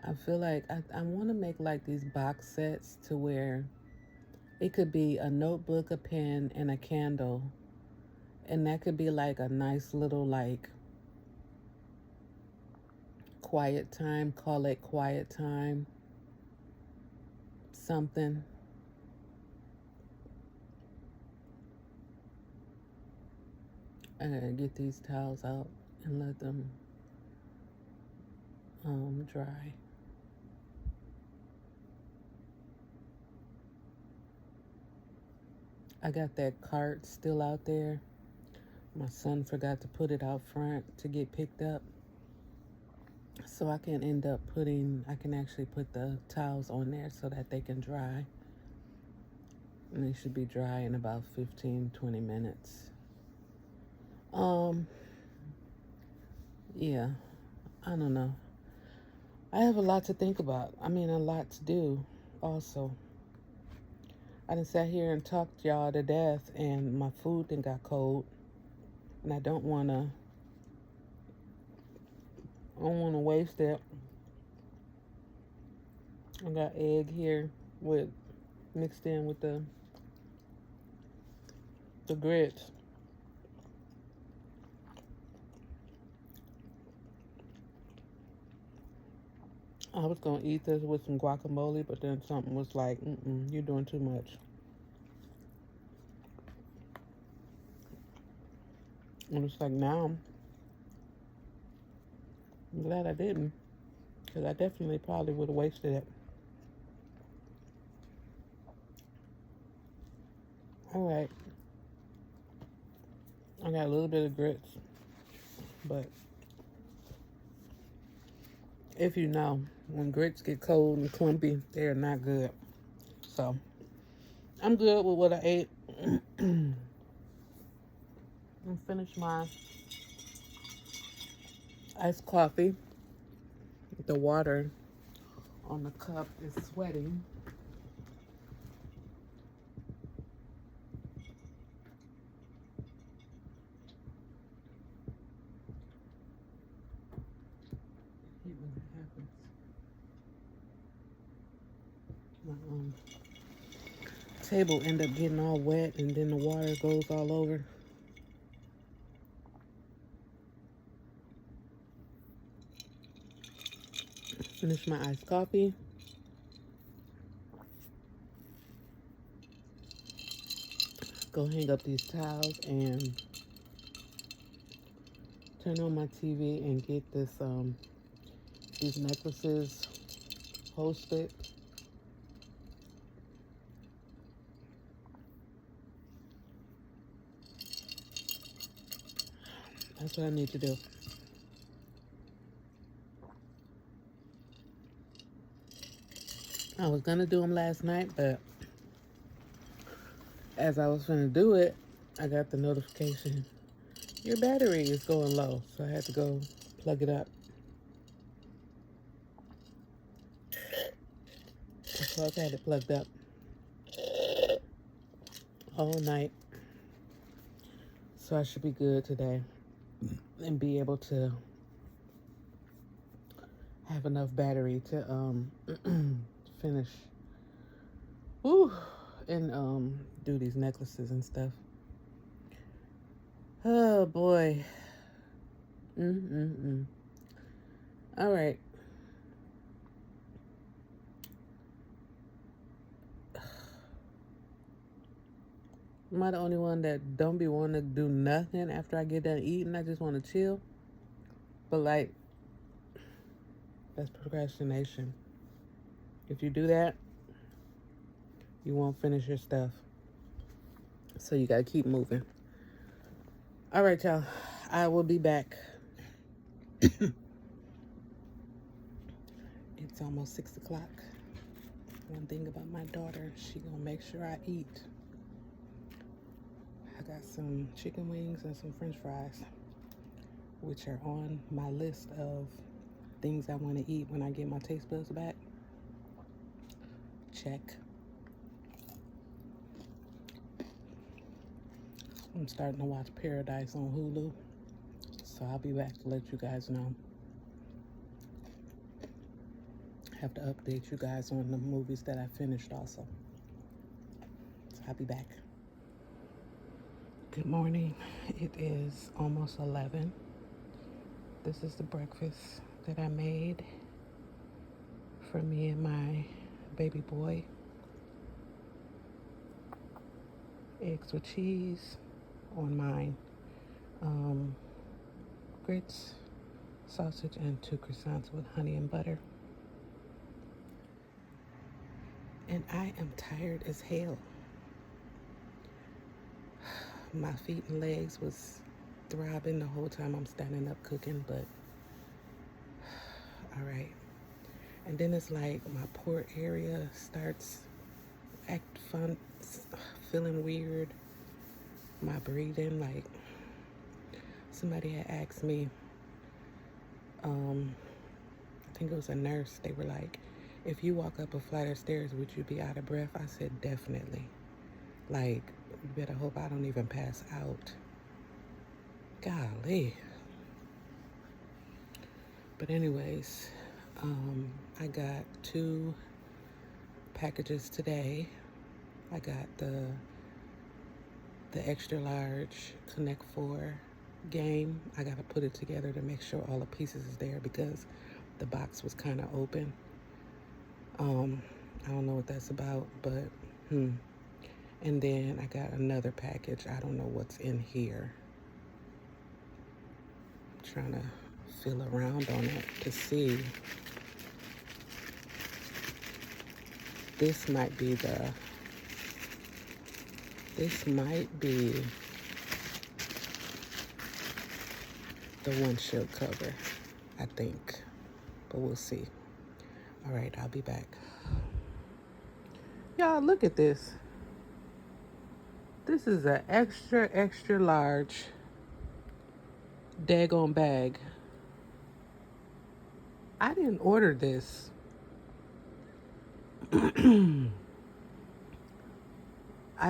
I feel like I want to make like these box sets to where it could be a notebook, a pen, and a candle. And that could be like a nice little like quiet time, call it quiet time, something. I gotta get these towels out and let them dry. I got that cart still out there. My son forgot to put it out front to get picked up. So I can actually put the towels on there so that they can dry. And they should be dry in about 15-20 minutes. Yeah, I don't know. I have a lot to think about. I mean, a lot to do also. I done sat here and talked y'all to death, and my food then got cold. And I don't want to waste it. I got egg here mixed in with the grits. I was going to eat this with some guacamole, but then something was like, you're doing too much. And it's like, now I'm glad I didn't, because I definitely probably would have wasted it. All right. I got a little bit of grits, but if you know, when grits get cold and clumpy, they're not good. So I'm good with what I ate. And finished my iced coffee. The water on the cup is sweating. I hate when that happens. My table end up getting all wet, and then the water goes all over. Finish my iced coffee. Go hang up these towels and turn on my TV and get these necklaces posted. That's what I need to do. I was gonna do them last night, but as I was gonna do it, I got the notification, your battery is going low. So I had to go plug it up. So I've had it plugged up all night. So I should be good today and be able to have enough battery to finish and do these necklaces and stuff. Oh boy. All right. Am I the only one that don't be wanting to do nothing after I get done eating? I just want to chill. But like, that's procrastination. If you do that, you won't finish your stuff. So you gotta keep moving. All right, y'all. I will be back. It's almost 6 o'clock. One thing about my daughter, she gonna make sure I eat. I got some chicken wings and some french fries, which are on my list of things I want to eat when I get my taste buds back. Check. I'm starting to watch Paradise on Hulu, so I'll be back to let you guys know. I have to update you guys on the movies that I finished also. So I'll be back. Good morning. It is almost 11. This is the breakfast that I made for me and my baby boy. Eggs with cheese on mine. Grits, sausage, and 2 croissants with honey and butter. And I am tired as hell. My feet and legs was throbbing the whole time I'm standing up cooking, but all right. And then it's like my port area starts act fun, feeling weird. My breathing, like somebody had asked me, I think it was a nurse, they were like, if you walk up a flight of stairs, would you be out of breath? I said, definitely. Like, you better hope I don't even pass out. Golly. But anyways, I got 2 packages today. I got the extra large Connect 4 game. I got to put it together to make sure all the pieces is there because the box was kind of open. I don't know what that's about, but And then I got another package. I don't know what's in here. I'm trying to feel around on it to see. This might be the windshield cover, I think. But we'll see. All right, I'll be back. Y'all, look at this. This is an extra, extra large daggone bag. I didn't order this. I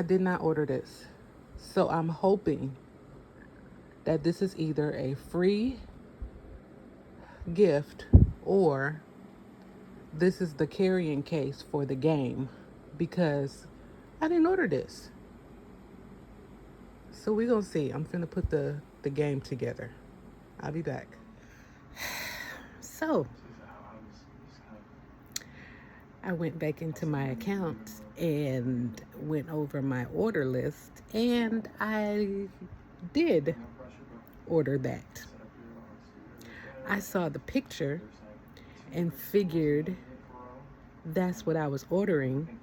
did not order this. So I'm hoping that this is either a free gift or this is the carrying case for the game because I didn't order this. So we're going to see. I'm finna put the game together. I'll be back. So I went back into my account and went over my order list, and I did order that. I saw the picture and figured that's what I was ordering.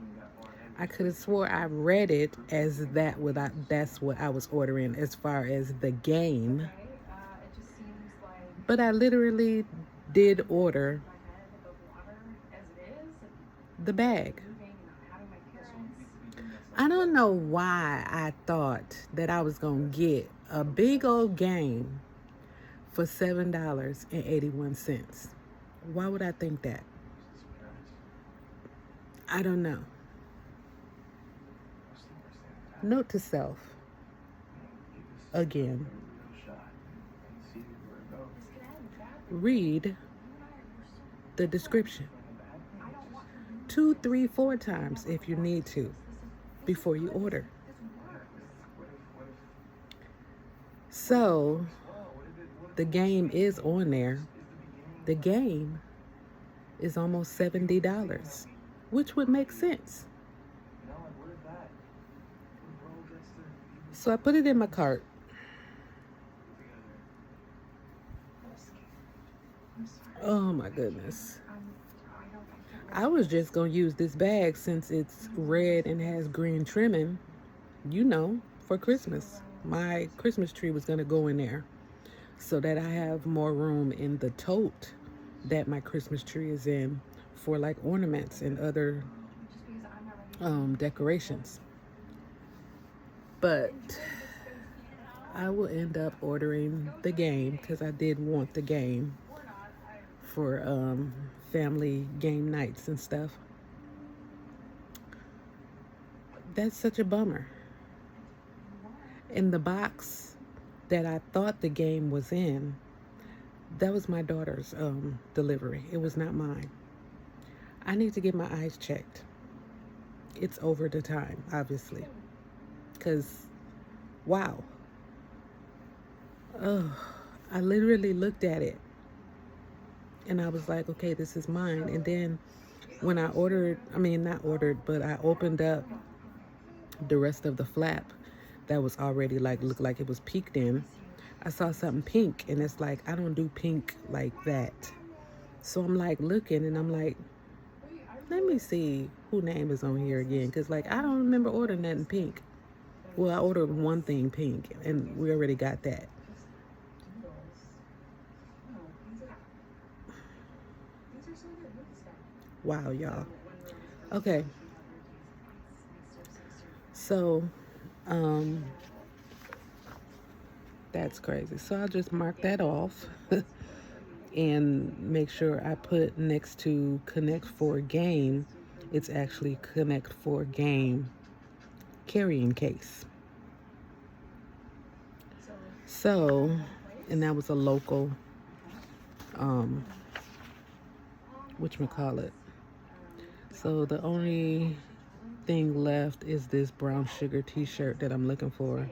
I could have swore I read it as that's what I was ordering as far as the game. But I literally did order the bag. I don't know why I thought that I was going to get a big old game for $7.81. Why would I think that? I don't know. Note to self, again, read the description 2, 3, 4 times if you need to before you order. So the game is on there. The game is almost $70, which would make sense. So I put it in my cart. Oh my goodness. I was just going to use this bag since it's red and has green trimming, for Christmas. My Christmas tree was going to go in there so that I have more room in the tote that my Christmas tree is in for like ornaments and other decorations. But I will end up ordering the game because I did want the game for family game nights and stuff. That's such a bummer. In the box that I thought the game was in, that was my daughter's delivery. It was not mine. I need to get my eyes checked. It's over the time, obviously. Because, wow. Oh, I literally looked at it. And I was like, okay, this is mine. And then when I but I opened up the rest of the flap that was already looked like it was peeked in. I saw something pink, and it's like, I don't do pink like that. So I'm like looking, and I'm like, let me see who name is on here again. Because I don't remember ordering that in pink. Well, I ordered one thing pink, and we already got that. Wow, y'all. Okay. So, that's crazy. So I'll just mark that off and make sure I put next to Connect 4 Game, it's actually Connect 4 Game carrying case. So, and that was a local, whatchamacallit. So the only thing left is this brown sugar t-shirt that I'm looking for.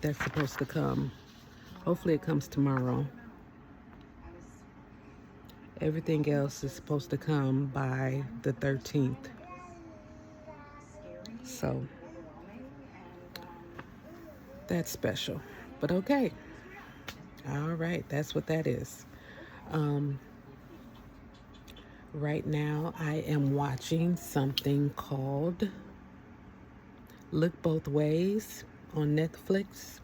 That's supposed to come. Hopefully it comes tomorrow. Everything else is supposed to come by the 13th. So that's special. But okay. All right, that's what that is. Right now I am watching something called Look Both Ways on Netflix.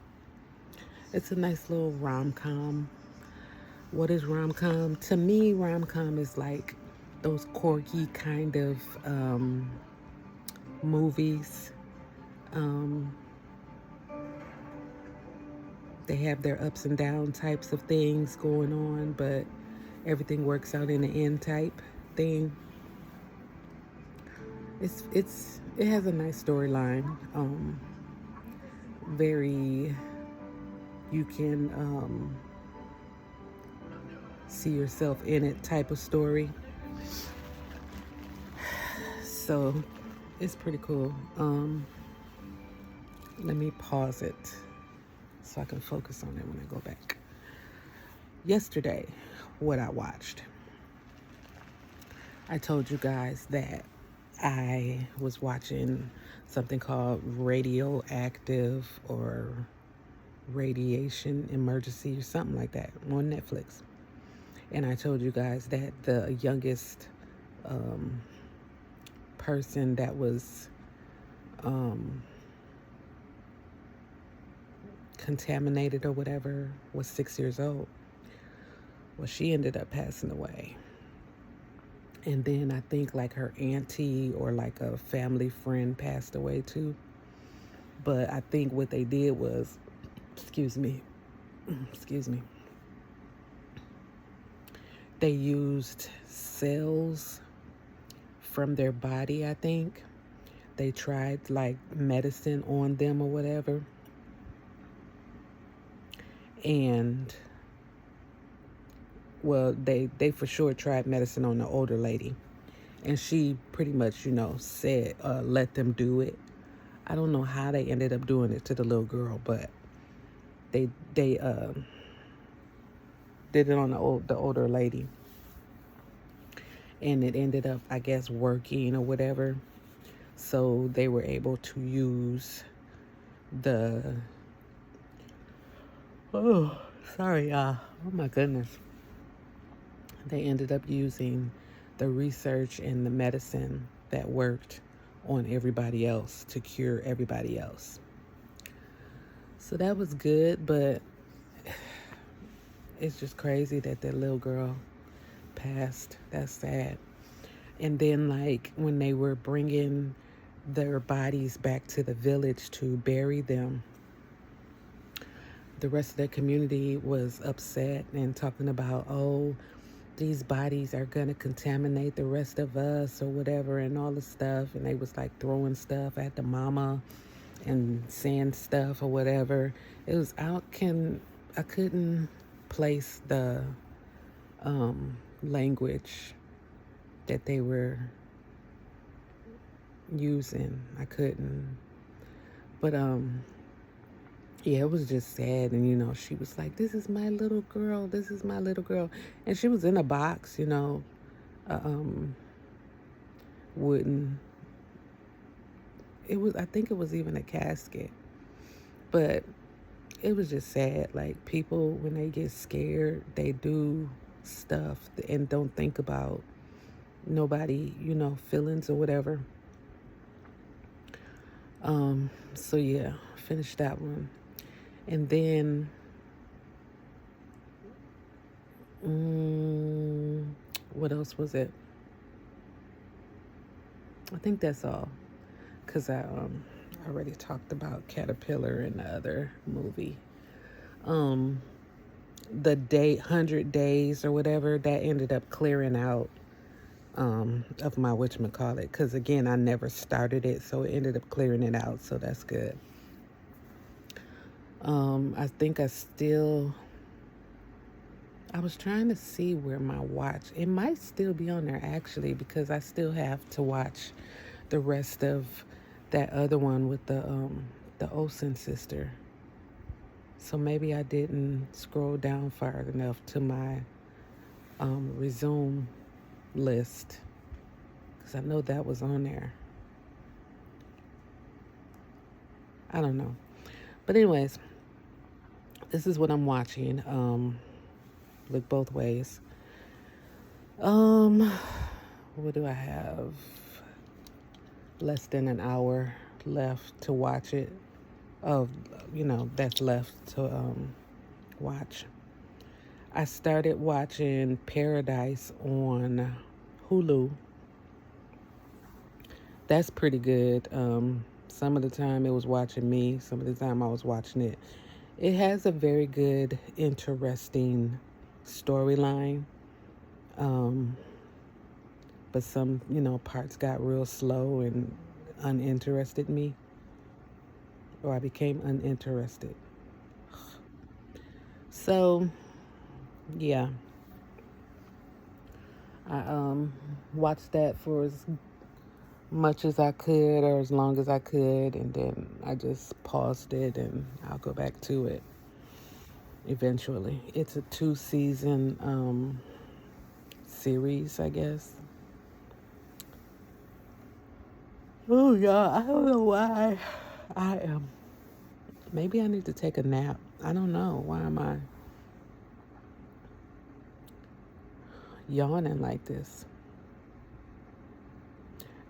It's a nice little rom-com. What is rom-com? To me, rom-com is like those quirky kind of movies. They have their ups and down types of things going on, but everything works out in the end type thing. It has a nice storyline. Very, you can see yourself in it type of story. So it's pretty cool. Let me pause it so I can focus on it when I go back. Yesterday, what I watched. I told you guys that I was watching something called Radioactive or Radiation Emergency or something like that on Netflix. And I told you guys that the youngest person that was contaminated or whatever was 6 years old. Well, she ended up passing away. And then I think like her auntie or like a family friend passed away too. But I think what they did was, excuse me, excuse me, they used cells from their body, I think. They tried like medicine on them or whatever. And well, they for sure tried medicine on the older lady. And she pretty much, said, let them do it. I don't know how they ended up doing it to the little girl, but they did it on the older lady, and it ended up, I guess, working or whatever. So they were able to use the sorry, oh my goodness. They ended up using the research and the medicine that worked on everybody else to cure everybody else. So that was good, but it's just crazy that little girl passed. That's sad. And then, like, when they were bringing their bodies back to the village to bury them, the rest of the community was upset and talking about, oh, these bodies are going to contaminate the rest of us or whatever and all the stuff. And they was like throwing stuff at the mama and saying stuff or whatever. It was, I couldn't place the language that they were using. I couldn't. But yeah, it was just sad. And she was like, this is my little girl, this is my little girl. And she was in a box, wooden. I think it was even a casket. But it was just sad. Like, people, when they get scared, they do stuff and don't think about nobody, feelings or whatever. So yeah, finished that one. And then what else was it? I think that's all, because I already talked about Caterpillar in the other movie. The 100 days or whatever, that ended up clearing out of my whatchamacallit, because again, I never started it, so it ended up clearing it out, so that's good. I think I was trying to see where my watch, it might still be on there actually, because I still have to watch the rest of that other one with the Olsen sister. So maybe I didn't scroll down far enough to my resume list, because I know that was on there. I don't know. But anyways, this is what I'm watching. Look both ways. What do I have? Less than an hour left to watch it. That's left to watch. I started watching Paradise on Hulu. That's pretty good. Some of the time it was watching me. Some of the time I was watching it. It has a very good, interesting storyline. But some, parts got real slow and uninterested me. Or I became uninterested. So, yeah. I watched that for as much as I could or as long as I could, and then I just paused it, and I'll go back to it eventually. It's a 2-season series, I guess. Oh yeah, I don't know why I am. Maybe I need to take a nap. I don't know. Why am I yawning like this?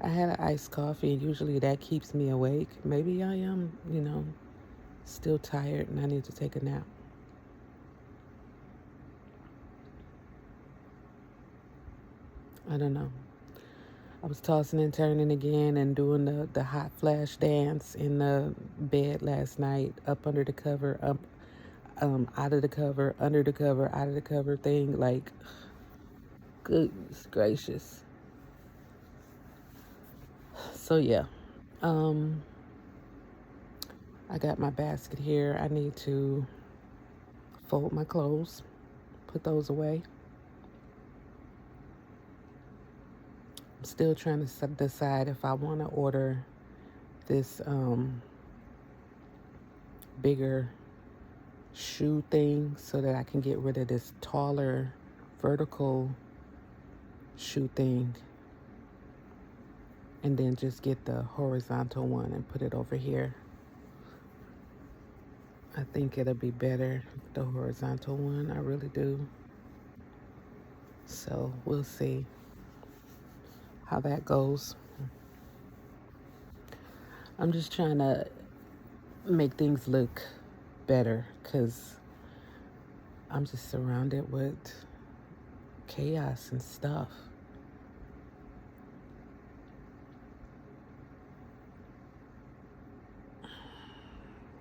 I had an iced coffee, and usually that keeps me awake. Maybe I am, still tired and I need to take a nap. I don't know. I was tossing and turning again and doing the hot flash dance in the bed last night, up under the cover, up out of the cover, under the cover, out of the cover thing. Like, goodness gracious. So yeah, um, I got my basket here. I need to fold my clothes, put those away. I'm still trying to decide if I want to order this bigger shoe thing so that I can get rid of this taller vertical shoe thing, and then just get the horizontal one and put it over here. I think it'll be better, the horizontal one. I really do. So we'll see how that goes. I'm just trying to make things look better because I'm just surrounded with chaos and stuff.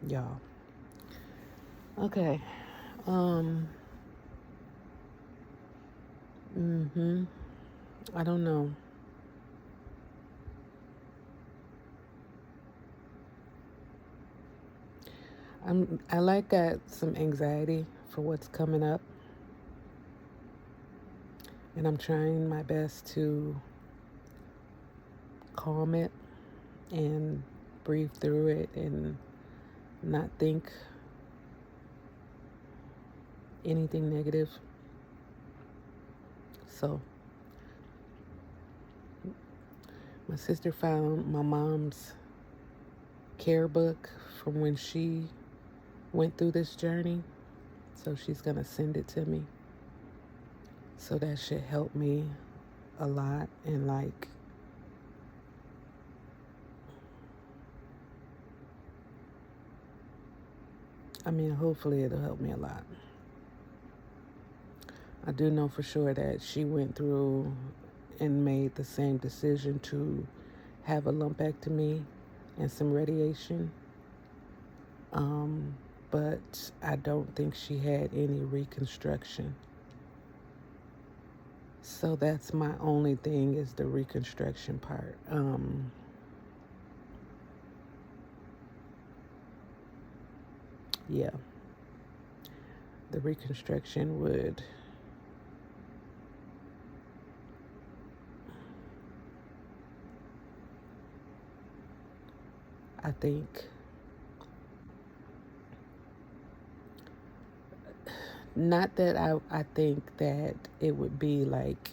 Y'all. Okay. I don't know. I got some anxiety for what's coming up, and I'm trying my best to calm it and breathe through it and not think anything negative. So my sister found my mom's care book from when she went through this journey, so she's gonna send it to me. So that should help me a lot, and like, I mean, hopefully it'll help me a lot. I do know for sure that she went through and made the same decision to have a lumpectomy and some radiation. But I don't think she had any reconstruction. So that's my only thing, is the reconstruction part. Yeah. The reconstruction would, I think, not that I think that it would be like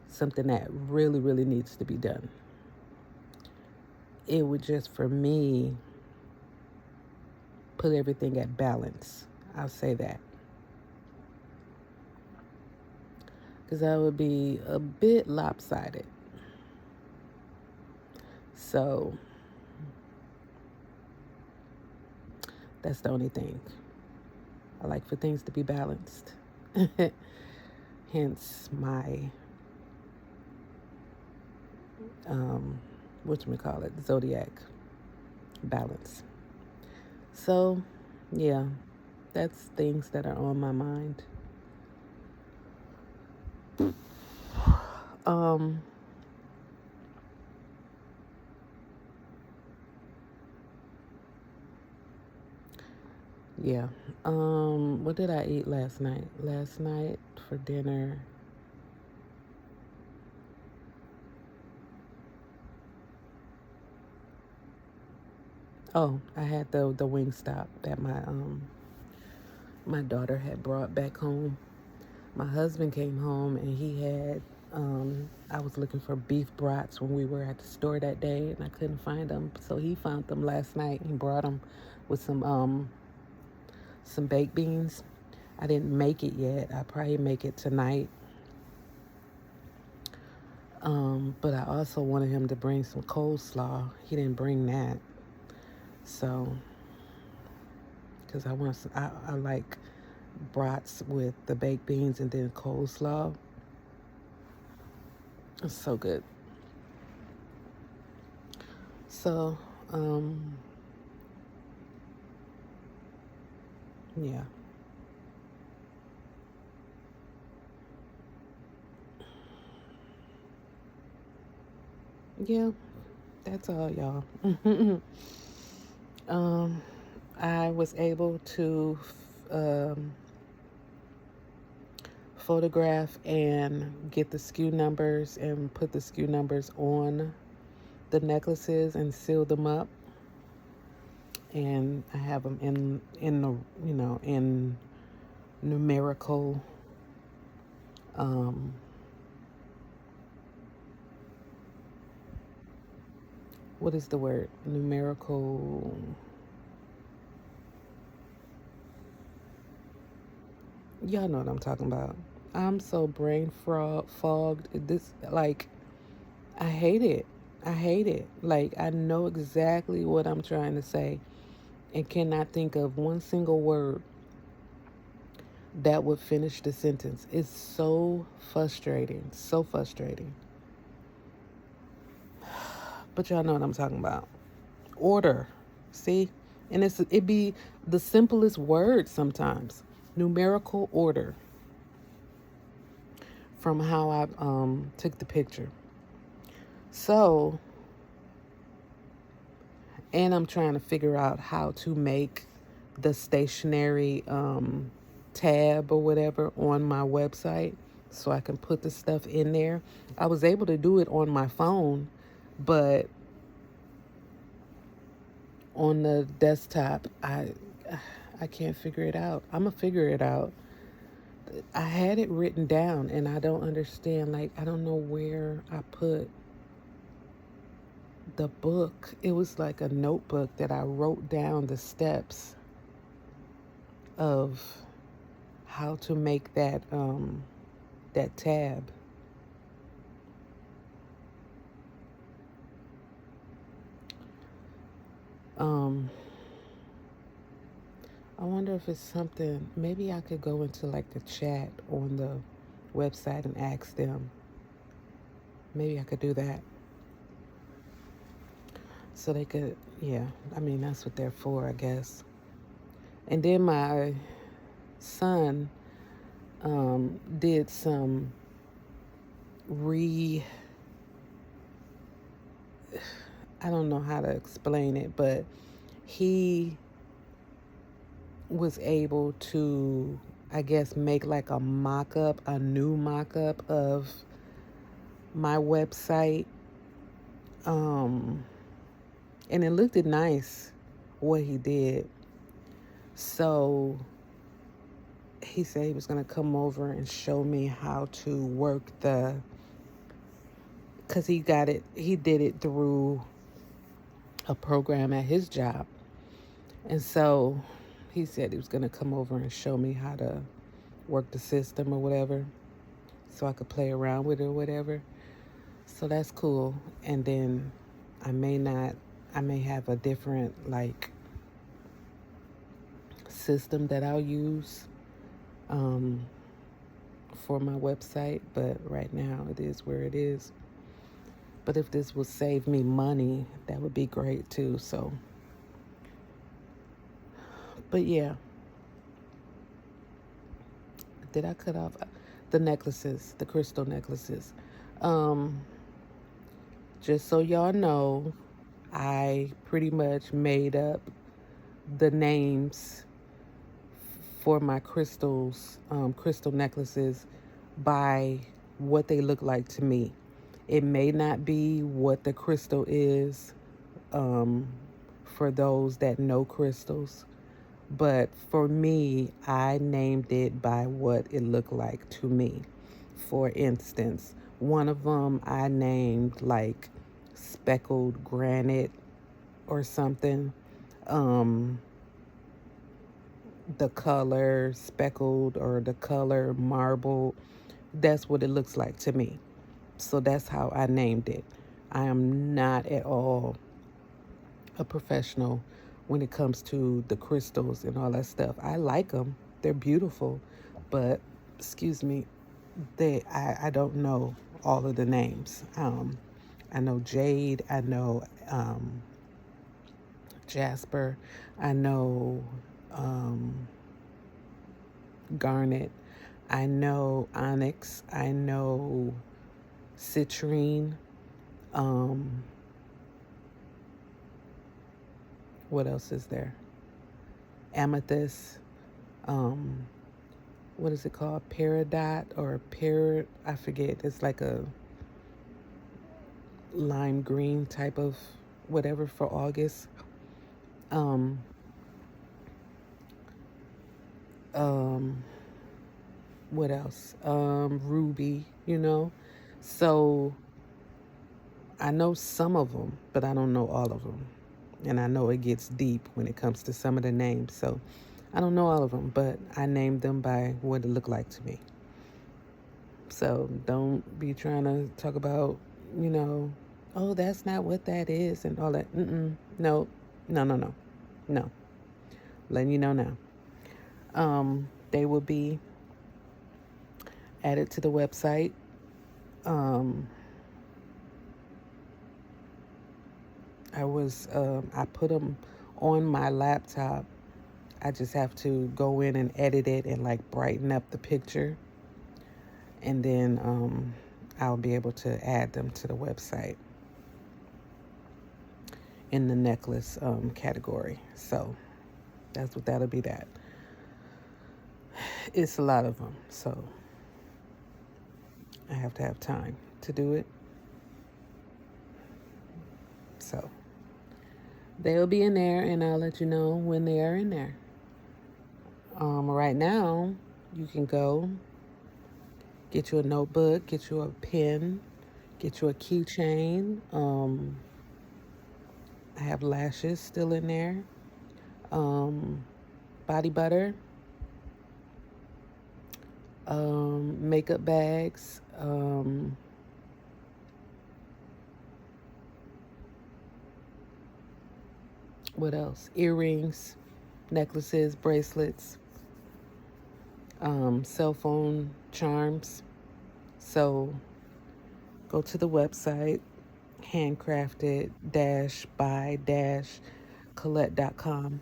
something that really, really needs to be done. It would just, for me, put everything at balance. I'll say that. Because I would be a bit lopsided. So that's the only thing. I like for things to be balanced. Hence my, zodiac balance. So, yeah, that's things that are on my mind. Yeah. What did I eat last night? Last night for dinner, I had the Wingstop that my daughter had brought back home. My husband came home and he had, I was looking for beef brats when we were at the store that day, and I couldn't find them. So he found them last night and brought them with some baked beans. I didn't make it yet. I'll probably make it tonight. But I also wanted him to bring some coleslaw. He didn't bring that. So, because I like brats with the baked beans and then coleslaw. It's so good. So, yeah. Yeah, that's all, y'all. um, I was able to um, photograph and get the SKU numbers and put the SKU numbers on the necklaces and seal them up. And I have them in the in numerical um, what is the word? Numerical. Y'all know what I'm talking about. I'm so fogged. This, like, I hate it. I hate it. Like, I know exactly what I'm trying to say and cannot think of one single word that would finish the sentence. It's so frustrating. So frustrating. But y'all know what I'm talking about. Order. See? And it be the simplest word sometimes. Numerical order from how I took the picture. So, and I'm trying to figure out how to make the stationary tab or whatever on my website so I can put the stuff in there. I was able to do it on my phone, but on the desktop, I can't figure it out. I'm gonna figure it out. I had it written down and I don't understand. Like, I don't know where I put the book. It was like a notebook that I wrote down the steps of how to make that tab. I wonder if it's something, maybe I could go into like the chat on the website and ask them. Maybe I could do that. So they could, yeah, I mean, that's what they're for, I guess. And then my son did some I don't know how to explain it, but he was able to, I guess, make like a new mock-up of my website. And it looked nice, what he did. So he said he was going to come over and show me how to work because he did it through a program at his job. And so he said he was going to come over and show me how to work the system or whatever so I could play around with it or whatever. So that's cool. And then I may have a different like system that I'll use for my website, but right now it is where it is. But if this would save me money, that would be great too. So, but yeah. Did I cut off the necklaces, the crystal necklaces? Just so y'all know, I pretty much made up the names for my crystal necklaces by what they look like to me. It may not be what the crystal is for those that know crystals, but for me, I named it by what it looked like to me. For instance, one of them I named like speckled granite or something. The color speckled or the color marble, that's what it looks like to me. So that's how I named it. I am not at all a professional when it comes to the crystals and all that stuff. I like them. They're beautiful. But, excuse me, I don't know all of the names. I know Jade. I know Jasper. I know Garnet. I know Onyx. I know Citrine. What else is there? Amethyst. What is it called? Peridot or I forget. It's like a lime green type of whatever for August. Um, what else? Ruby, So I know some of them, but I don't know all of them. And I know it gets deep when it comes to some of the names. So I don't know all of them, but I named them by what it looked like to me. So don't be trying to talk about, oh, that's not what that is and all that. No, no, no, no, no. Letting you know now. They will be added to the website. I put them on my laptop. I just have to go in and edit it and like brighten up the picture. And then I'll be able to add them to the website in the necklace category. So that's what that'll be. That it's a lot of them, so I have to have time to do it. So they'll be in there, and I'll let you know when they are in there. Right now, you can go get you a notebook, get you a pen, get you a keychain. I have lashes still in there. Body butter. Makeup bags. What else? Earrings, necklaces, bracelets, cell phone charms. So go to the website, handcrafted-by-colette.com,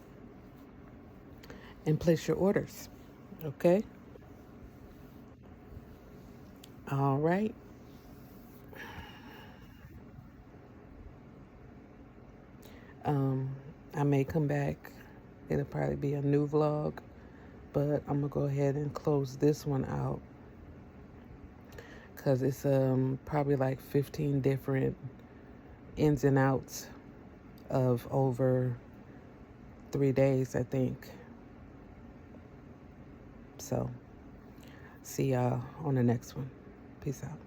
and place your orders. Okay? All right. I may come back. It'll probably be a new vlog, but I'm gonna go ahead and close this one out because it's probably like 15 different ins and outs of over 3 days, I think. So see y'all on the next one. Peace out.